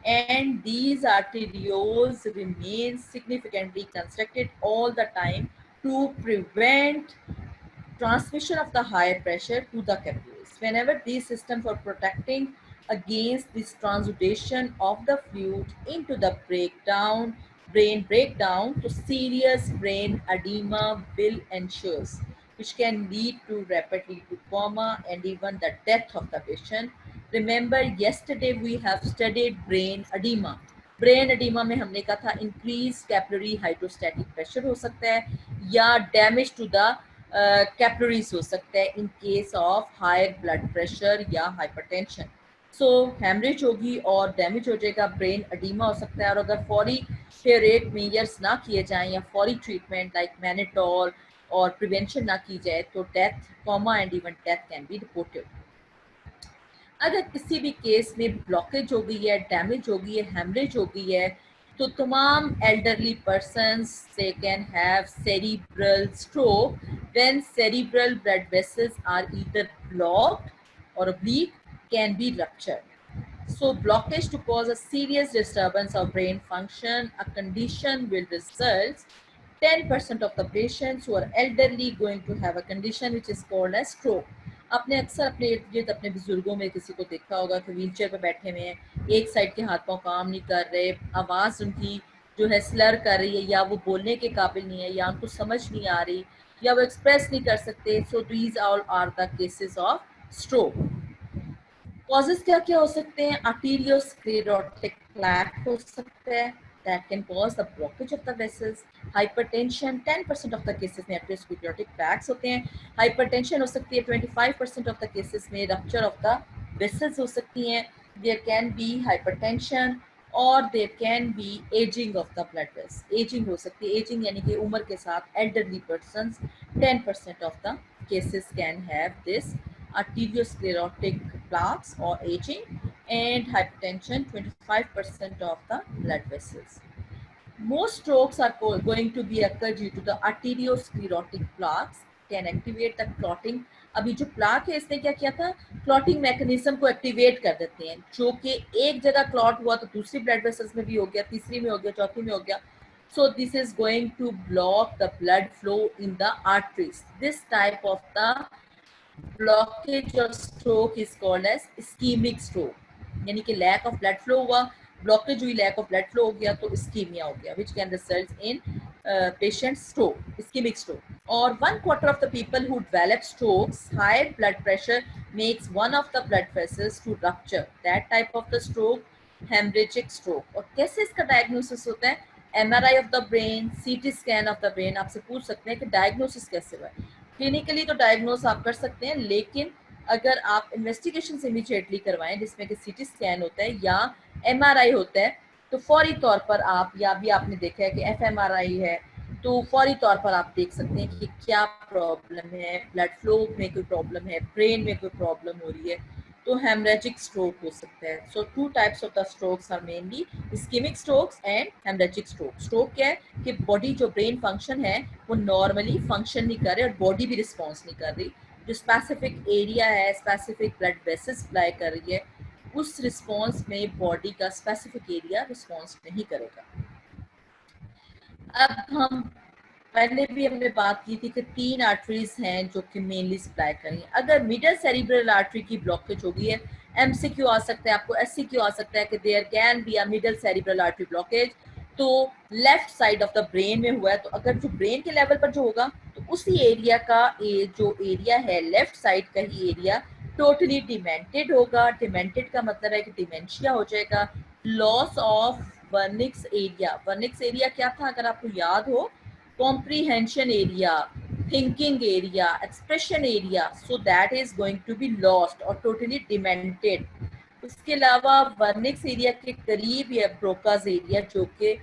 and these arterioles remain significantly constricted all the time to prevent transmission of the higher pressure to the capillaries. Whenever these systems are protecting against this transudation of the fluid into the brain breakdown, to serious brain edema will ensure, which can lead to rapidly to coma and even the death of the patient. Remember, yesterday we have studied brain edema. Brain oedema में हमने कहा था increase capillary hydrostatic pressure हो सकता है या damage to the capillaries हो सकता है in case of higher blood pressure या हाइपरटेंशन. सो हैमरेज होगी और डैमेज हो जाएगा, ब्रेन एडिमा हो सकता है. और अगर फौरी फेरेट मेजर्स ना किए जाएं या फौरी ट्रीटमेंट लाइक मैनेटोल और प्रिवेंशन ना की जाए तो death, comma and even death can be reported. अगर किसी भी केस में ब्लॉकेज हो गई है, डैमेज हो गई है, हेमरेज हो गई है, तो तमाम एल्डरली पर्सन्स से can have cerebral stroke when cerebral blood vessels are either blocked or oblique can be ruptured. So blockage to cause a serious disturbance of brain function, a condition will result 10% of the patients who are elderly going to have a condition which is called as stroke. आपने अक्सर अपने इर्द गिर्द अपने बुजुर्गों में किसी को देखा होगा कि व्हील चेयर पर बैठे हुए हैं, एक साइड के हाथ पांव काम नहीं कर रहे, आवाज़ उनकी जो है स्लर कर रही है या वो बोलने के काबिल नहीं है या उनको समझ नहीं आ रही या वो एक्सप्रेस नहीं कर सकते. So these all are the cases of stroke. Causes क्या क्या हो सकते हैं? आर्टेरियोस्क्लेरोटिक प्लैक हो सकता है, that can cause the blockage of the vessels. Hypertension 10% of the cases में arteriosclerotic plaques होते हैं. Hypertension हो सकती है 25% of the cases में rupture of the vessels हो सकती हैं. There can be hypertension or there can be aging of the blood vessels. Aging हो सकती है, aging यानी कि उम्र के साथ elderly persons 10% of the cases can have this arteriosclerotic plaques or aging, and hypertension 25% of the blood vessels. Most strokes are going to be occur due to the arteriosclerotic plaques can activate the clotting. अभी जो plaque है इसने क्या किया था, clotting mechanism को activate कर देते हैं, जो कि एक जगह क्लॉट हुआ तो दूसरी ब्लड वेसल्स में भी हो गया, तीसरी में हो गया, चौथी में हो गया. So this is going to block the blood flow in the arteries. This type of the blockage of stroke is called as ischemic stroke. यानी कि lack of blood flow हुआ, blockage हुई, lack of blood flow हो गया तो ischemia हो गया, which can result in patient stroke, ischemic stroke. Or 1/4 of the people who develop strokes, high blood pressure makes one of the blood vessels to rupture. That type of the stroke, hemorrhagic stroke. और कैसे इसका diagnosis होता है? MRI of the brain, CT scan of the brain. आपसे पूछ सकते हैं कि diagnosis कैसे हुआ है. क्लिनिकली तो डायग्नोस आप कर सकते हैं, लेकिन अगर आप इन्वेस्टिगेशन इमीडिएटली करवाएं जिसमें कि सीटी स्कैन होता है या एमआरआई होता है तो फौरी तौर पर आप, या भी आपने देखा है कि एफएमआरआई है, तो फौरी तौर पर आप देख सकते हैं कि क्या प्रॉब्लम है, ब्लड फ्लो में कोई प्रॉब्लम है, ब्रेन में कोई प्रॉब्लम हो रही है, तो हेमरेजिक स्ट्रोक हो सकता है. So 2 types of the strokes are mainly ischaemic strokes and haemorrhagic stroke. Stroke क्या है कि बॉडी जो ब्रेन फंक्शन है वो नॉर्मली फंक्शन नहीं कर रही और बॉडी भी रिस्पॉन्स नहीं कर रही, जो स्पेसिफिक एरिया है, स्पेसिफिक ब्लड वेसल्स सप्लाई कर रही है, उस रिस्पॉन्स में बॉडी का स्पेसिफिक एरिया रिस्पॉन्स नहीं करेगा. अब हम पहले भी हमने बात की थी कि 3 आर्टरीज हैं जो कि मेनली सप्लाई करेंगे. अगर मिडल सेरिब्रल आर्टरी की ब्लॉकेज हो गई है, एमसीक्यू आ सकता है, आपको एससीक्यू आ सकता है कि there can be a middle cerebral artery blockage, तो left side of the brain में हुआ है, तो अगर जो ब्रेन के लेवल पर जो होगा तो उसी एरिया का जो एरिया है लेफ्ट साइड का ही एरिया टोटली डिमेंटेड होगा. डिमेंटेड का मतलब है कि डिमेंशिया हो जाएगा, loss of Wernicke's area. Wernicke's area क्या था अगर आपको याद हो, comprehension area, thinking area, expression area, so that is going to be lost or totally demented. उसके अलावा वर्निक्स एरिया के करीब या ब्रोकाज एरिया जो कि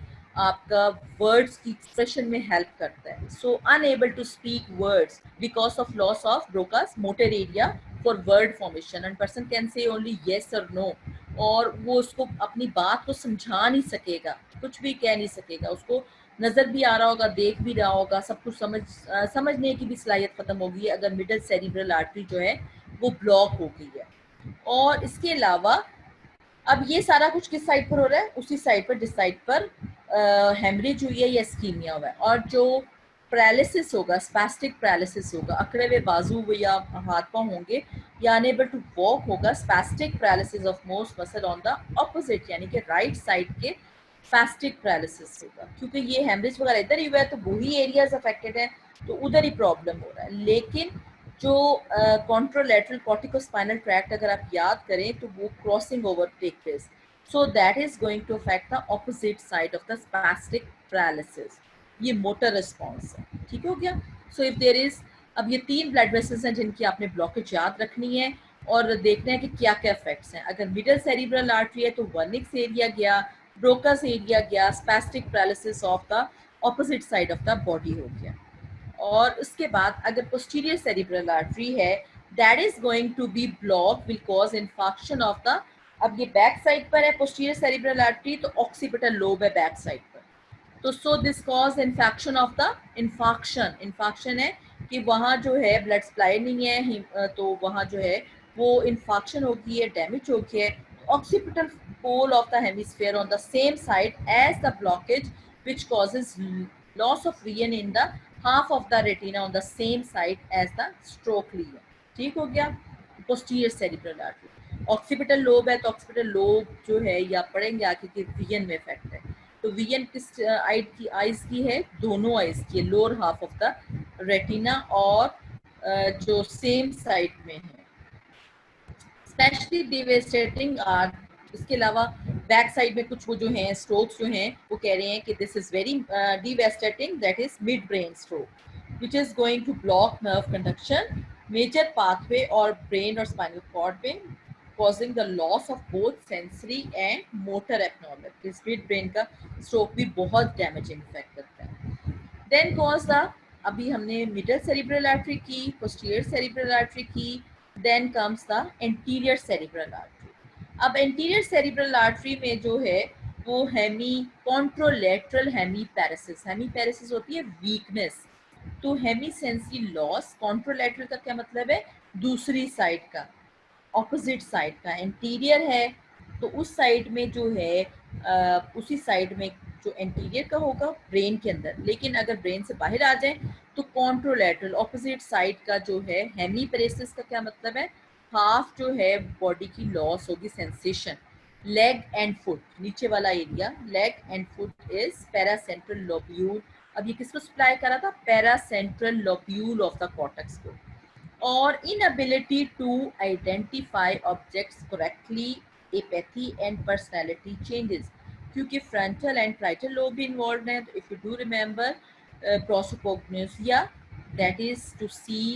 आपका वर्ड्स की एक्सप्रेशन में हेल्प करता है. So unable to speak words because of loss of Broca's motor area for word formation, and person can say only yes और नो, और वो उसको अपनी बात को समझा नहीं सकेगा, कुछ भी कह नहीं सकेगा, उसको नज़र भी आ रहा होगा, देख भी रहा होगा, सब कुछ समझने की भी सलाहियत ख़त्म होगी अगर मिडल सेरिब्रल आर्टरी जो है वो ब्लॉक हो गई है. और इसके अलावा अब ये सारा कुछ किस साइड पर हो रहा है? उसी साइड पर जिस साइड पर हेमरेज हुई है या इस्कीमिया हुआ है. और जो पैरालिसिस होगा, स्पैस्टिक पैरालिसिस होगा, अकड़े हुए बाजू या हाथ पांव होंगे या अनेबल टू वॉक होगा। Spastic paralysis of most muscle on the opposite, यानी कि राइट साइड के स्पैस्टिक पैरालिसिस होगा, क्योंकि ये हेमरेज वगैरह इधर ही हुआ है तो वही एरियाज अफेक्टेड है, तो उधर ही प्रॉब्लम हो रहा है। लेकिन जो कॉन्ट्रोलैटरल कॉर्टिकोस्पाइनल ट्रैक्ट अगर आप याद करें तो वो crossing over take place, so that is going to affect the opposite side of the spastic paralysis। ये मोटर रिस्पॉन्स है, ठीक हो गया। सो इफ देयर इज, अब ये 3 ब्लड वेसल्स हैं जिनकी आपने ब्लॉकेज याद रखनी है और देखना है कि क्या क्या इफेक्ट्स हैं। अगर मिडल सेरिब्रल आर्टरी है तो वर्निक्स एरिया गया, ब्रोकस एरिया गया, spastic paralysis of the opposite side of the body हो गया। और उसके बाद अगर पोस्टीरियर सेरिब्रल आर्टरी है, that is going to be block, will cause infection of the, अब ये बैक साइड पर है पोस्टीरियर सेरिब्रल आर्टरी, तो ऑक्सीपिटल लोब है बैक साइड पर, तो so this cause infection of the, infection है कि वहाँ जो है ब्लड सप्लाई नहीं है, तो वहाँ जो है वो इन्फेक्शन हो गई है, डैमेज हो गया है। Occipital pole of the hemisphere on the same side as the blockage which causes loss of vision in the half of the retina on the same side as the stroke lesion. ठीक हो गया, posterior cerebral artery. Occipital lobe है तो occipital lobe जो है या पढ़ेंगे आगे कि विजन में इफेक्ट है, तो विजन किस आइज की है, दोनों आइज की है, lower half of the retina और जो सेम साइड में है। स्पेशली डिवेस्टेटिंग आर, इसके अलावा बैक साइड में कुछ वो जो हैं स्ट्रोक्स जो हैं वो कह रहे हैं कि this is very devastating, that is midbrain stroke which is going to block nerve conduction, major pathway और ब्रेन और स्पाइनल कॉर्ड में, causing the loss of both sensory and motor abnormalities। Mid brain का stroke भी बहुत damaging effect करता है। Then cause the, अभी हमने मिडल सेरिब्रल आर्टरी की, पोस्टीरियर सेरिब्रल आर्टरी की, then comes the anterior cerebral artery. अब एंटीरियर सेरिब्रल आर्टरी में जो है वो हेमी कॉन्ट्रोलैटरल हेमीपैरेसिस, हेमीपैरेसिस होती है वीकनेस, तो हेमी सेंसरी लॉस। कॉन्ट्रोलैटरल का क्या मतलब है, दूसरी साइड का, ऑपोजिट साइड का। एंटीरियर है तो उस साइड में जो है उसी साइड में जो एंटीरियर का होगा ब्रेन के अंदर, लेकिन अगर ब्रेन से बाहर आ जाए तो कॉन्ट्रोलैटरल ऑपोजिट साइड का जो है। हेमीपैरेसिस का क्या मतलब है, हाफ जो है बॉडी की लॉस होगी सेंसेशन। लेग एंड फुट, नीचे वाला area leg and foot is paracentral lobule, अब ये किसको सप्लाई कर रहा था, paracentral lobule of the cortex को। और inability to identify objects correctly, apathy and personality changes, क्योंकि frontal and parietal lobe भी involved है। तो if you do remember prosopagnosia, that is to see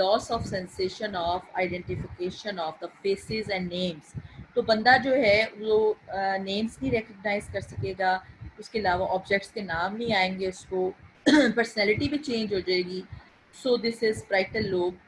loss of sensation of identification of the faces and names, तो बंदा जो है वो names नहीं रिकग्नाइज कर सकेगा, उसके अलावा ऑब्जेक्ट्स के नाम नहीं आएंगे उसको, पर्सनैलिटी भी चेंज हो जाएगी। So this is parietal lobe,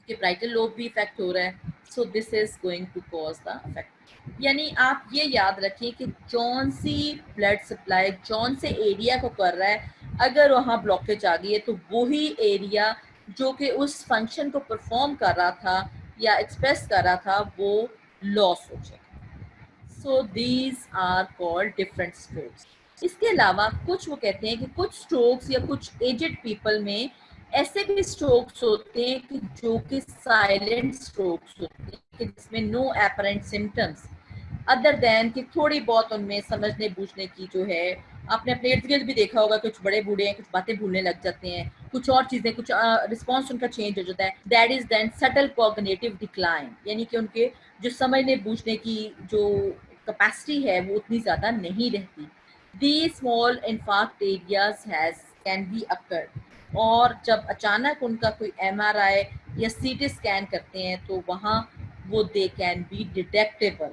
कि ब्राइटल लोब भी इफेक्ट हो रहा है, so this is going to cause the effect. यानी आप ये याद रखिए कि जौन सी ब्लड सप्लाई जौन से एरिया को कर रहा है, अगर वहाँ ब्लॉकेज आ गई है तो वही एरिया जो कि उस फंक्शन को परफॉर्म कर रहा था या एक्सप्रेस कर रहा था वो लॉस हो जाएगा। So these are called different strokes. इसके अलावा कुछ वो कहते हैं कि कुछ स्ट्रोक्स या कुछ एजेड पीपल में ऐसे भी स्ट्रोक्स होते हैं कि जो कि साइलेंट स्ट्रोक्स होते हैं, कि जिसमें no apparent symptoms other than कि थोड़ी बहुत उनमें समझने बूझने की जो है, आपने अपने इर्द गिर्द भी देखा होगा, कुछ बड़े बूढ़े हैं, कुछ बातें भूलने लग जाते हैं, कुछ और चीज़ें, कुछ रिस्पॉन्स उनका चेंज हो जाता है। That is then subtle cognitive decline, यानी कि उनके जो समझने बूझने की जो कैपेसिटी है वो उतनी ज़्यादा नहीं रहती। These small infarct areas can be occurred, और जब अचानक उनका कोई MRI या CT स्कैन करते हैं तो वहाँ वो दे कैन बी डिटेक्टेबल,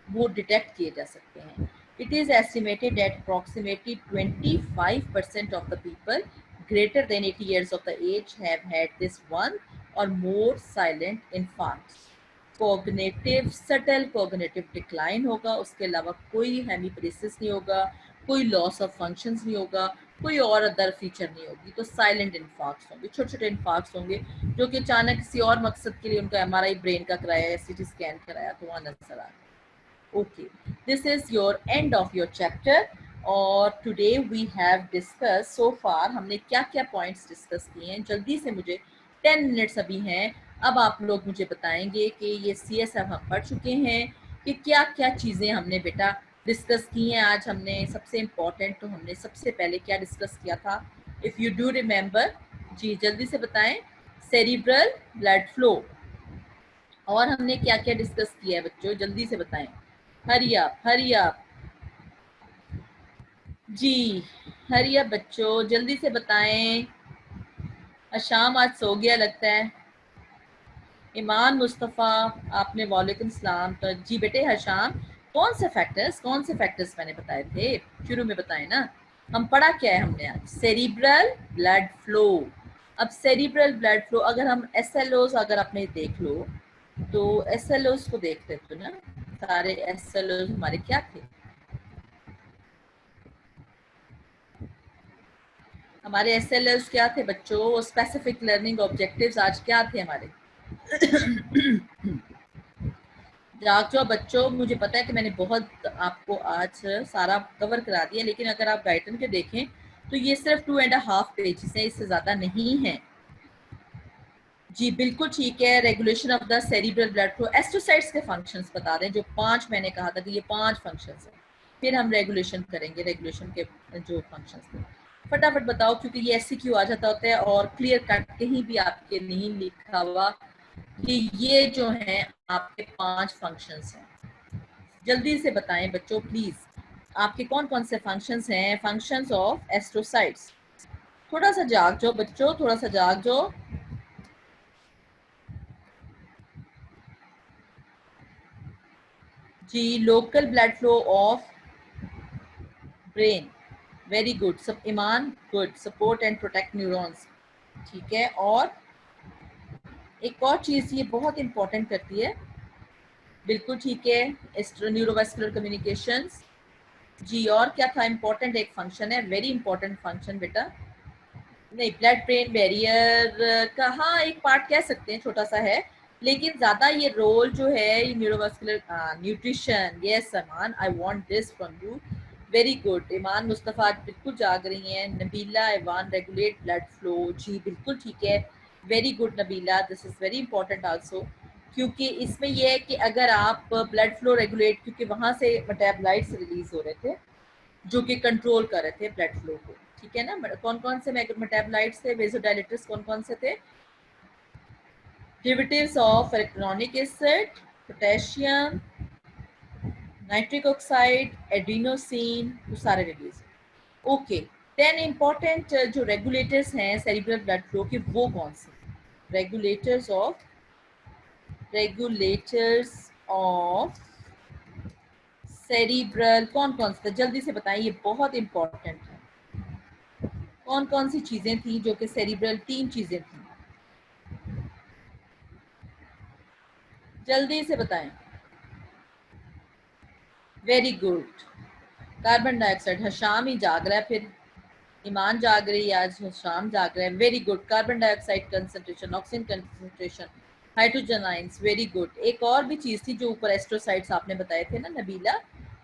वो डिटेक्ट किए जा सकते हैं। It is estimated that approximately 25% of the people greater than 80 years of the age have had this one or more silent infarcts। Cognitive subtle cognitive decline होगा, उसके अलावा कोई हेमीपैरेसिस नहीं होगा, कोई लॉस ऑफ फंक्शंस नहीं होगा, कोई और अदर फीचर नहीं होगी, तो साइलेंट इन्फार्क्ट्स होंगे, छोटे छोटे इन्फार्क्ट्स होंगे जो कि अचानक किसी और मकसद के लिए उनका MRI ब्रेन का कराया या CT स्कैन कराया तो वहाँ नजर आ गया। Okay, this is your end of your chapter. और today we have discuss so far, हमने क्या क्या पॉइंट्स डिस्कस किए हैं। जल्दी से, मुझे 10 मिनट्स अभी हैं। अब आप लोग मुझे बताएंगे कि ये CSF हम पढ़ चुके हैं कि क्या क्या चीज़ें हमने बेटा डिस्कस की हैं। आज हमने सबसे इम्पॉर्टेंट, तो हमने सबसे पहले क्या डिस्कस किया था, इफ़ यू डू रिमेंबर। जी जल्दी से बताएं। Cerebral blood flow. और हमने क्या क्या डिस्कस किया है बच्चों, जल्दी से बताएं। Hurry up, hurry up. जी हरी अप बच्चों, जल्दी से बताएं। शाम आज सो गया लगता है। ईमान मुस्तफ़ा, आपने वालेकुम सलाम। तो जी बेटे हशाम, कौन से फैक्टर्स मैंने बताए थे शुरू में, बताएं ना। हम पढ़ा क्या है हमने आज, सेरिब्रल ब्लड फ्लो। अब सेरिब्रल ब्लड फ्लो, अगर हम SLOs अगर आपने देख लो, तो SLOs को देखते तो ना, सारे SLOs हमारे क्या थे, हमारे SLOs क्या थे बच्चों, स्पेसिफिक लर्निंग ऑब्जेक्टिव्स आज क्या थे हमारे। जाग जाओ बच्चों, मुझे पता है कि मैंने बहुत आपको आज सारा कवर करा दिया, लेकिन अगर आप गाइडन के देखें तो ये सिर्फ 2.5 पेजेस हैं, इससे ज़्यादा नहीं है। जी बिल्कुल ठीक है। Regulation of the cerebral blood flow, astrocytes के फंक्शंस बता दें, जो 5 मैंने कहा था कि ये 5 फंक्शंस हैं। फिर हम रेगुलेशन करेंगे, रेगुलेशन के जो फंक्शंस थे फटाफट बताओ, क्योंकि ये SCQ आ जाता होता है और क्लियर कट कहीं भी आपके नहीं लिखा हुआ कि ये जो है आपके 5 फंक्शंस हैं। जल्दी से बताएं बच्चों प्लीज, आपके कौन कौन से फंक्शंस हैं, फंक्शंस ऑफ एस्ट्रोसाइट्स। थोड़ा सा जाग जाओ बच्चों, थोड़ा सा जाग जाओ। जी local blood flow of brain, very good. सब Iman good, support and protect neurons, ठीक है। और एक और चीज ये बहुत इंपॉर्टेंट करती है, बिल्कुल ठीक है, न्यूरोवास्कुलर कम्युनिकेशंस। जी और क्या था इंपॉर्टेंट, एक फंक्शन है, वेरी इंपॉर्टेंट फंक्शन बेटा, नहीं ब्लड ब्रेन बैरियर का हाँ एक पार्ट कह सकते हैं, छोटा सा है, लेकिन ज्यादा ये रोल जो है neurovascular nutrition. Yes Aman, I want this from you, very good. Iman Mustafa आज बिल्कुल जाग रही हैं। Nabila Ivan, regulate blood flow, जी बिल्कुल ठीक है, very good Nabila, this is very important also, क्योंकि इसमें यह है कि अगर आप ब्लड फ्लो रेगुलेट, क्योंकि वहाँ से मेटाबोलाइट्स रिलीज हो रहे थे जो कि कंट्रोल कर रहे थे ब्लड फ्लो को, ठीक है ना। कौन कौन से मेटाबोलाइट्स थे, वेसोडाइलेटर्स कौन कौन से थे, derivatives of electronic acid, potassium, nitric oxide, adenosine, वो सारे रिलीज। ओके 10 इंपॉर्टेंट जो रेगुलेटर्स हैं सेरिब्रल ब्लड फ्लो के, वो कौन से, रेगुलेटर्स ऑफ सेरिब्रल कौन कौन से, जल्दी से बताएं, ये बहुत इंपॉर्टेंट है। कौन कौन सी चीजें थी जो कि सेरिब्रल, 3 चीजें थी, जल्दी से बताएं। Very good, carbon dioxide. Hasham ही जाग रहा है फिर, ईमान जाग रही है आज, हशाम जाग रहा है, very good. Carbon dioxide concentration, oxygen concentration, hydrogen ions, very good. एक और भी चीज थी जो ऊपर एस्ट्रोसाइट्स आपने बताए थे ना Nabila,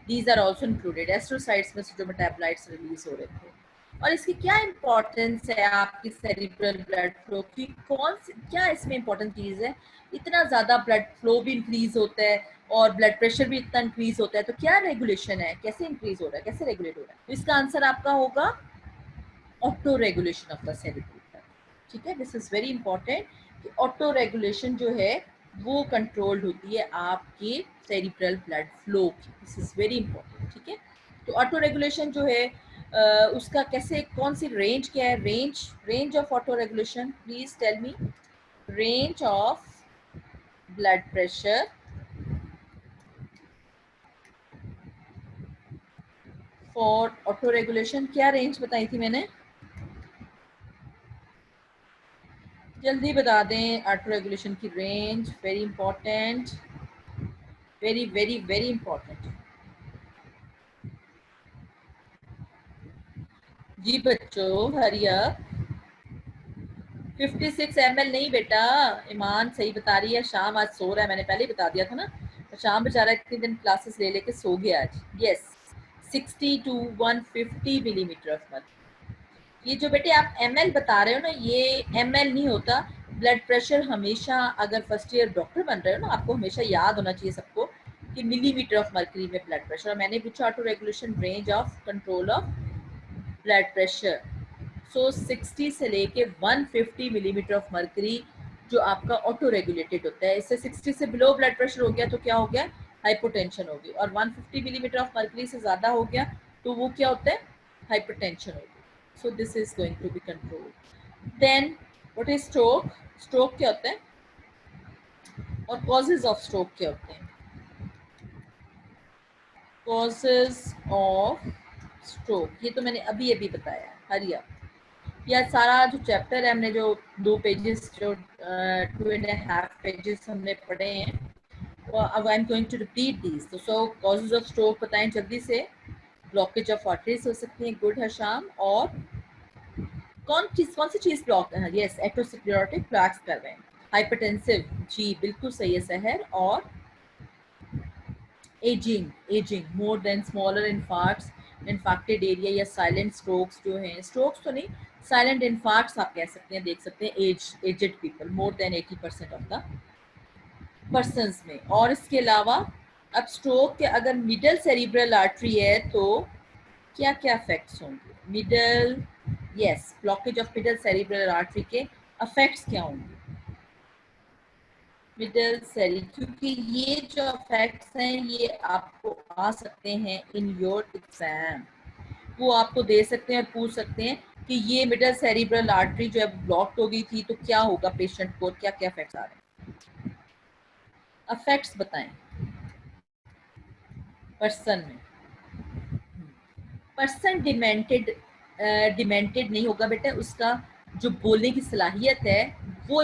these are also included, astrocytes में से जो मेटाबोलाइट्स रिलीज हो रहे थे। और इसकी क्या इंपॉर्टेंस है आपकी सेरिब्रल ब्लड फ्लो की, कौन सी क्या इसमें इंपॉर्टेंट चीज है, इतना ज्यादा ब्लड फ्लो भी इंक्रीज होता है और ब्लड प्रेशर भी इतना इंक्रीज होता है, तो क्या रेगुलेशन है, कैसे इंक्रीज हो रहा है, कैसे रेगुलेट हो रहा है, तो इसका आंसर आपका होगा auto regulation of the cerebral blood, ठीक है। दिस इज वेरी इंपॉर्टेंट कि ऑटो रेगुलेशन जो है वो कंट्रोल्ड होती है आपके सेरिब्रल ब्लड फ्लो की, दिस इज वेरी इंपॉर्टेंट, ठीक है। तो ऑटो रेगुलेशन जो है उसका कैसे, कौन सी रेंज क्या है, range of autoregulation, please tell me. Range of blood pressure for autoregulation, क्या रेंज बताई थी मैंने, जल्दी बता दें। ऑटो रेगुलेशन की range very important, very very very important. जी बच्चों हरी अप। 56 ml नहीं बेटा, ईमान सही बता रही है, शाम आज सो रहा है, मैंने पहले ही बता दिया था ना, तो शाम बेचारा इतने दिन क्लासेस ले लेके सो गया आज। Yes 60 to 150 millimetre of mercury. ये जो बेटे आप ml बता रहे हो ना, ये ml नहीं होता। ब्लड प्रेशर हमेशा, अगर फर्स्ट ईयर डॉक्टर बन रहे हो ना, आपको हमेशा याद होना चाहिए सबको कि मिलीमीटर ऑफ मर्क्यूरी में ब्लड प्रेशर। और मैंने पूछा autoregulation range of control of blood pressure. So 60 से लेके 150 मिलीमीटर ऑफ मर्करी जो आपका ऑटो रेगुलेटेड होता है। इससे 60 से बिलो ब्लड प्रेशर हो गया तो क्या हो गया, हाइपोटेंशन होगी। और 150 मिलीमीटर ऑफ मर्करी से ज़्यादा हो गया तो वो क्या होता है, हाइपरटेंशन होगी। So this is going to be control. Then what is stroke? Stroke क्या होता है और कॉजेज ऑफ स्ट्रोक क्या होते हैं? कॉजेज ऑफ स्ट्रोक ये तो मैंने अभी अभी बताया, हरिया। यह सारा जो चैप्टर है, हमने जो 2 पेजेस, जो 2.5 पेजेस हमने पढ़े हैं, तो अब I am going to repeat these. तो सो कॉजेज ऑफ स्ट्रोक बताएं जल्दी से। ब्लॉकेज ऑफ आर्टरीज हो सकती है, गुड हशाम। और कौन सी चीज ब्लॉक है? यस, एटरोस्क्लेरोटिक प्लैक्स कर रहे हैं। हाइपरटेंसिव, जी बिल्कुल सही है सहर। और ageing more than smaller infarcts, infarcted area या साइलेंट स्ट्रोक्स जो हैं, स्ट्रोक्स तो नहीं, साइलेंट इन्फार्क्ट्स आप कह सकते हैं, देख सकते हैं aged people, more than 80% of the persons में। और इसके अलावा अब स्ट्रोक के अगर मिडल सेरिब्रल आर्टरी है तो क्या क्या इफेक्ट्स होंगे? Middle, yes, blockage of middle cerebral artery के इफेक्ट्स क्या होंगे? मिडल सेल, क्योंकि ये जो फैक्ट्स हैं ये आपको आ सकते हैं इन योर एग्जाम। वो आपको दे सकते हैं और पूछ सकते हैं कि ये मिडल सेरिब्रल आर्टरी जो है ब्लॉक हो गई थी तो क्या होगा पेशेंट को, क्या क्या इफेक्ट्स आ रहे हैं? इफेक्ट्स बताएं पर्सन में। पर्सन डिमेंटेड नहीं होगा बेटा, उसका जो बोलने की सलाहियत है वो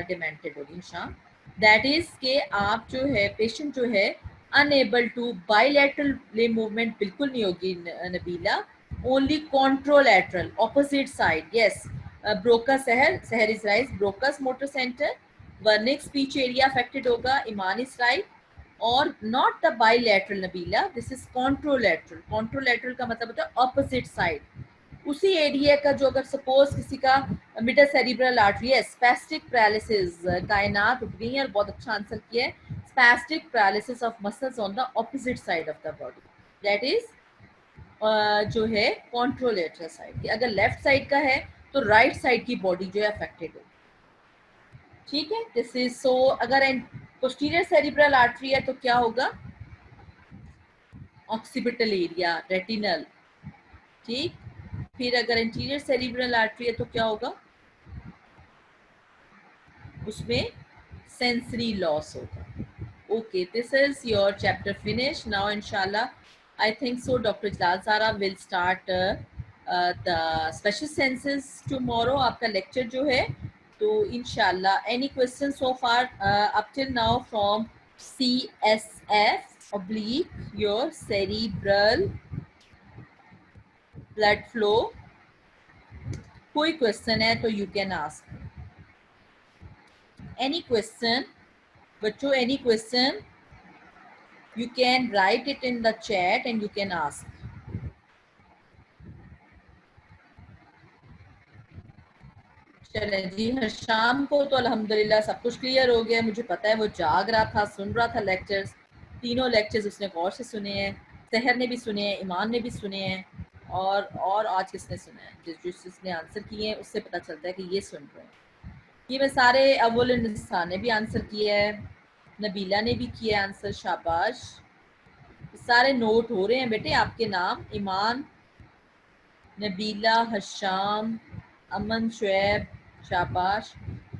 डिमेंटेड होगी शाम। दैट इज के आप जो है, पेशेंट जो है unable to bilateral limb movement बिल्कुल नहीं होगी Nabila, only contralateral opposite side. Yes, Broca Sahar is right, Broca's motor centre, Wernicke speech area affected होगा, इमान इज राइट। और not the bilateral Nabila, this is contralateral. Contralateral का मतलब होता है ऑपोजिट साइड, उसी एरिया का जो, अगर सपोज किसी का मिडल सेरिब्रल आर्टरी है, स्पैस्टिक पैरालिसिस, कायनात उठ गई है और बहुत अच्छा आंसर किया है, spastic paralysis of muscles on the opposite side of the body, that is जो है कॉन्ट्रोलेटरल साइड की। अगर लेफ्ट साइड का है तो राइट साइड की बॉडी जो है अफेक्टेड होगी। ठीक है, दिस इज सो। अगर पोस्टीरियर सेरिब्रल आर्टरी है तो क्या होगा? Occipital area, retinal. ठीक, फिर अगर इंटीरियर सेरिब्रल आर्टरी है तो क्या होगा? उसमें सेंसरी लॉस होगा। Okay, this is your chapter finish now इंशाल्लाह। आई थिंक सो डॉक्टर जलाल सारा will start the special senses tomorrow, आपका लेक्चर जो है। तो इंशाल्लाह any question so far up till now from CSF oblique your cerebral blood flow? कोई question है तो you can ask any question बच्चों, any question you can write it in the chat and you can ask. चलें जी, हर शाम को तो अल्हम्दुलिल्लाह सब कुछ क्लियर हो गया। मुझे पता है वो जाग रहा था, सुन रहा था लेक्चर्स, तीनों लेक्चर्स उसने गौर से सुने हैं, सहर ने भी सुने हैं, ईमान ने भी सुने हैं, और आज किसने सुना है? जिसने आंसर किए हैं उससे पता चलता है कि ये सुन रहे हैं। ये मैं सारे, अव्वल निसा ने भी आंसर किया है, नबीला ने भी किया आंसर, शाबाश। सारे नोट हो रहे हैं बेटे आपके नाम, ईमान, नबीला, हशाम, अमन, शुएब, शाबाश,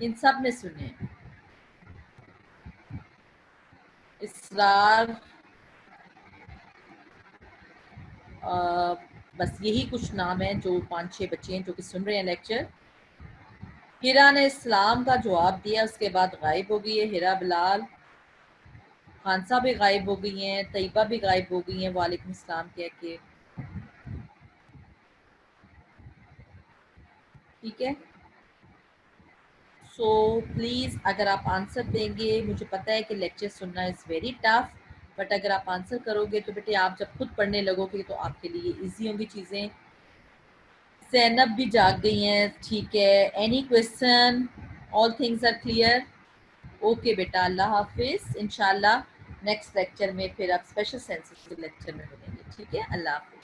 इन सब ने सुने। इसरार, बस यही कुछ नाम है जो 5-6 बच्चे हैं जो कि सुन रहे हैं लेक्चर। हिरा ने इस्लाम का जवाब दिया, उसके बाद गायब हो गई है हिरा बिलाल, खानसा भी गायब हो गई हैं, तैयबा भी गायब हो गई हैं, वालेकुम सलाम कह के। ठीक है, सो प्लीज़ अगर आप आंसर देंगे, मुझे पता है कि लेक्चर सुनना इज़ वेरी टफ, बट अगर आप आंसर करोगे तो बेटे आप जब खुद पढ़ने लगोगे तो आपके लिए इजी होंगी चीज़ें। ज़ैनब भी जाग गई हैं, ठीक है। Any question? All things are clear? Okay बेटा, अल्लाह हाफिज़। इंशाल्लाह नेक्स्ट लेक्चर में फिर आप स्पेशल सेंसेस के लेक्चर में मिलेंगे, ठीक है। अल्लाह हाफिज़।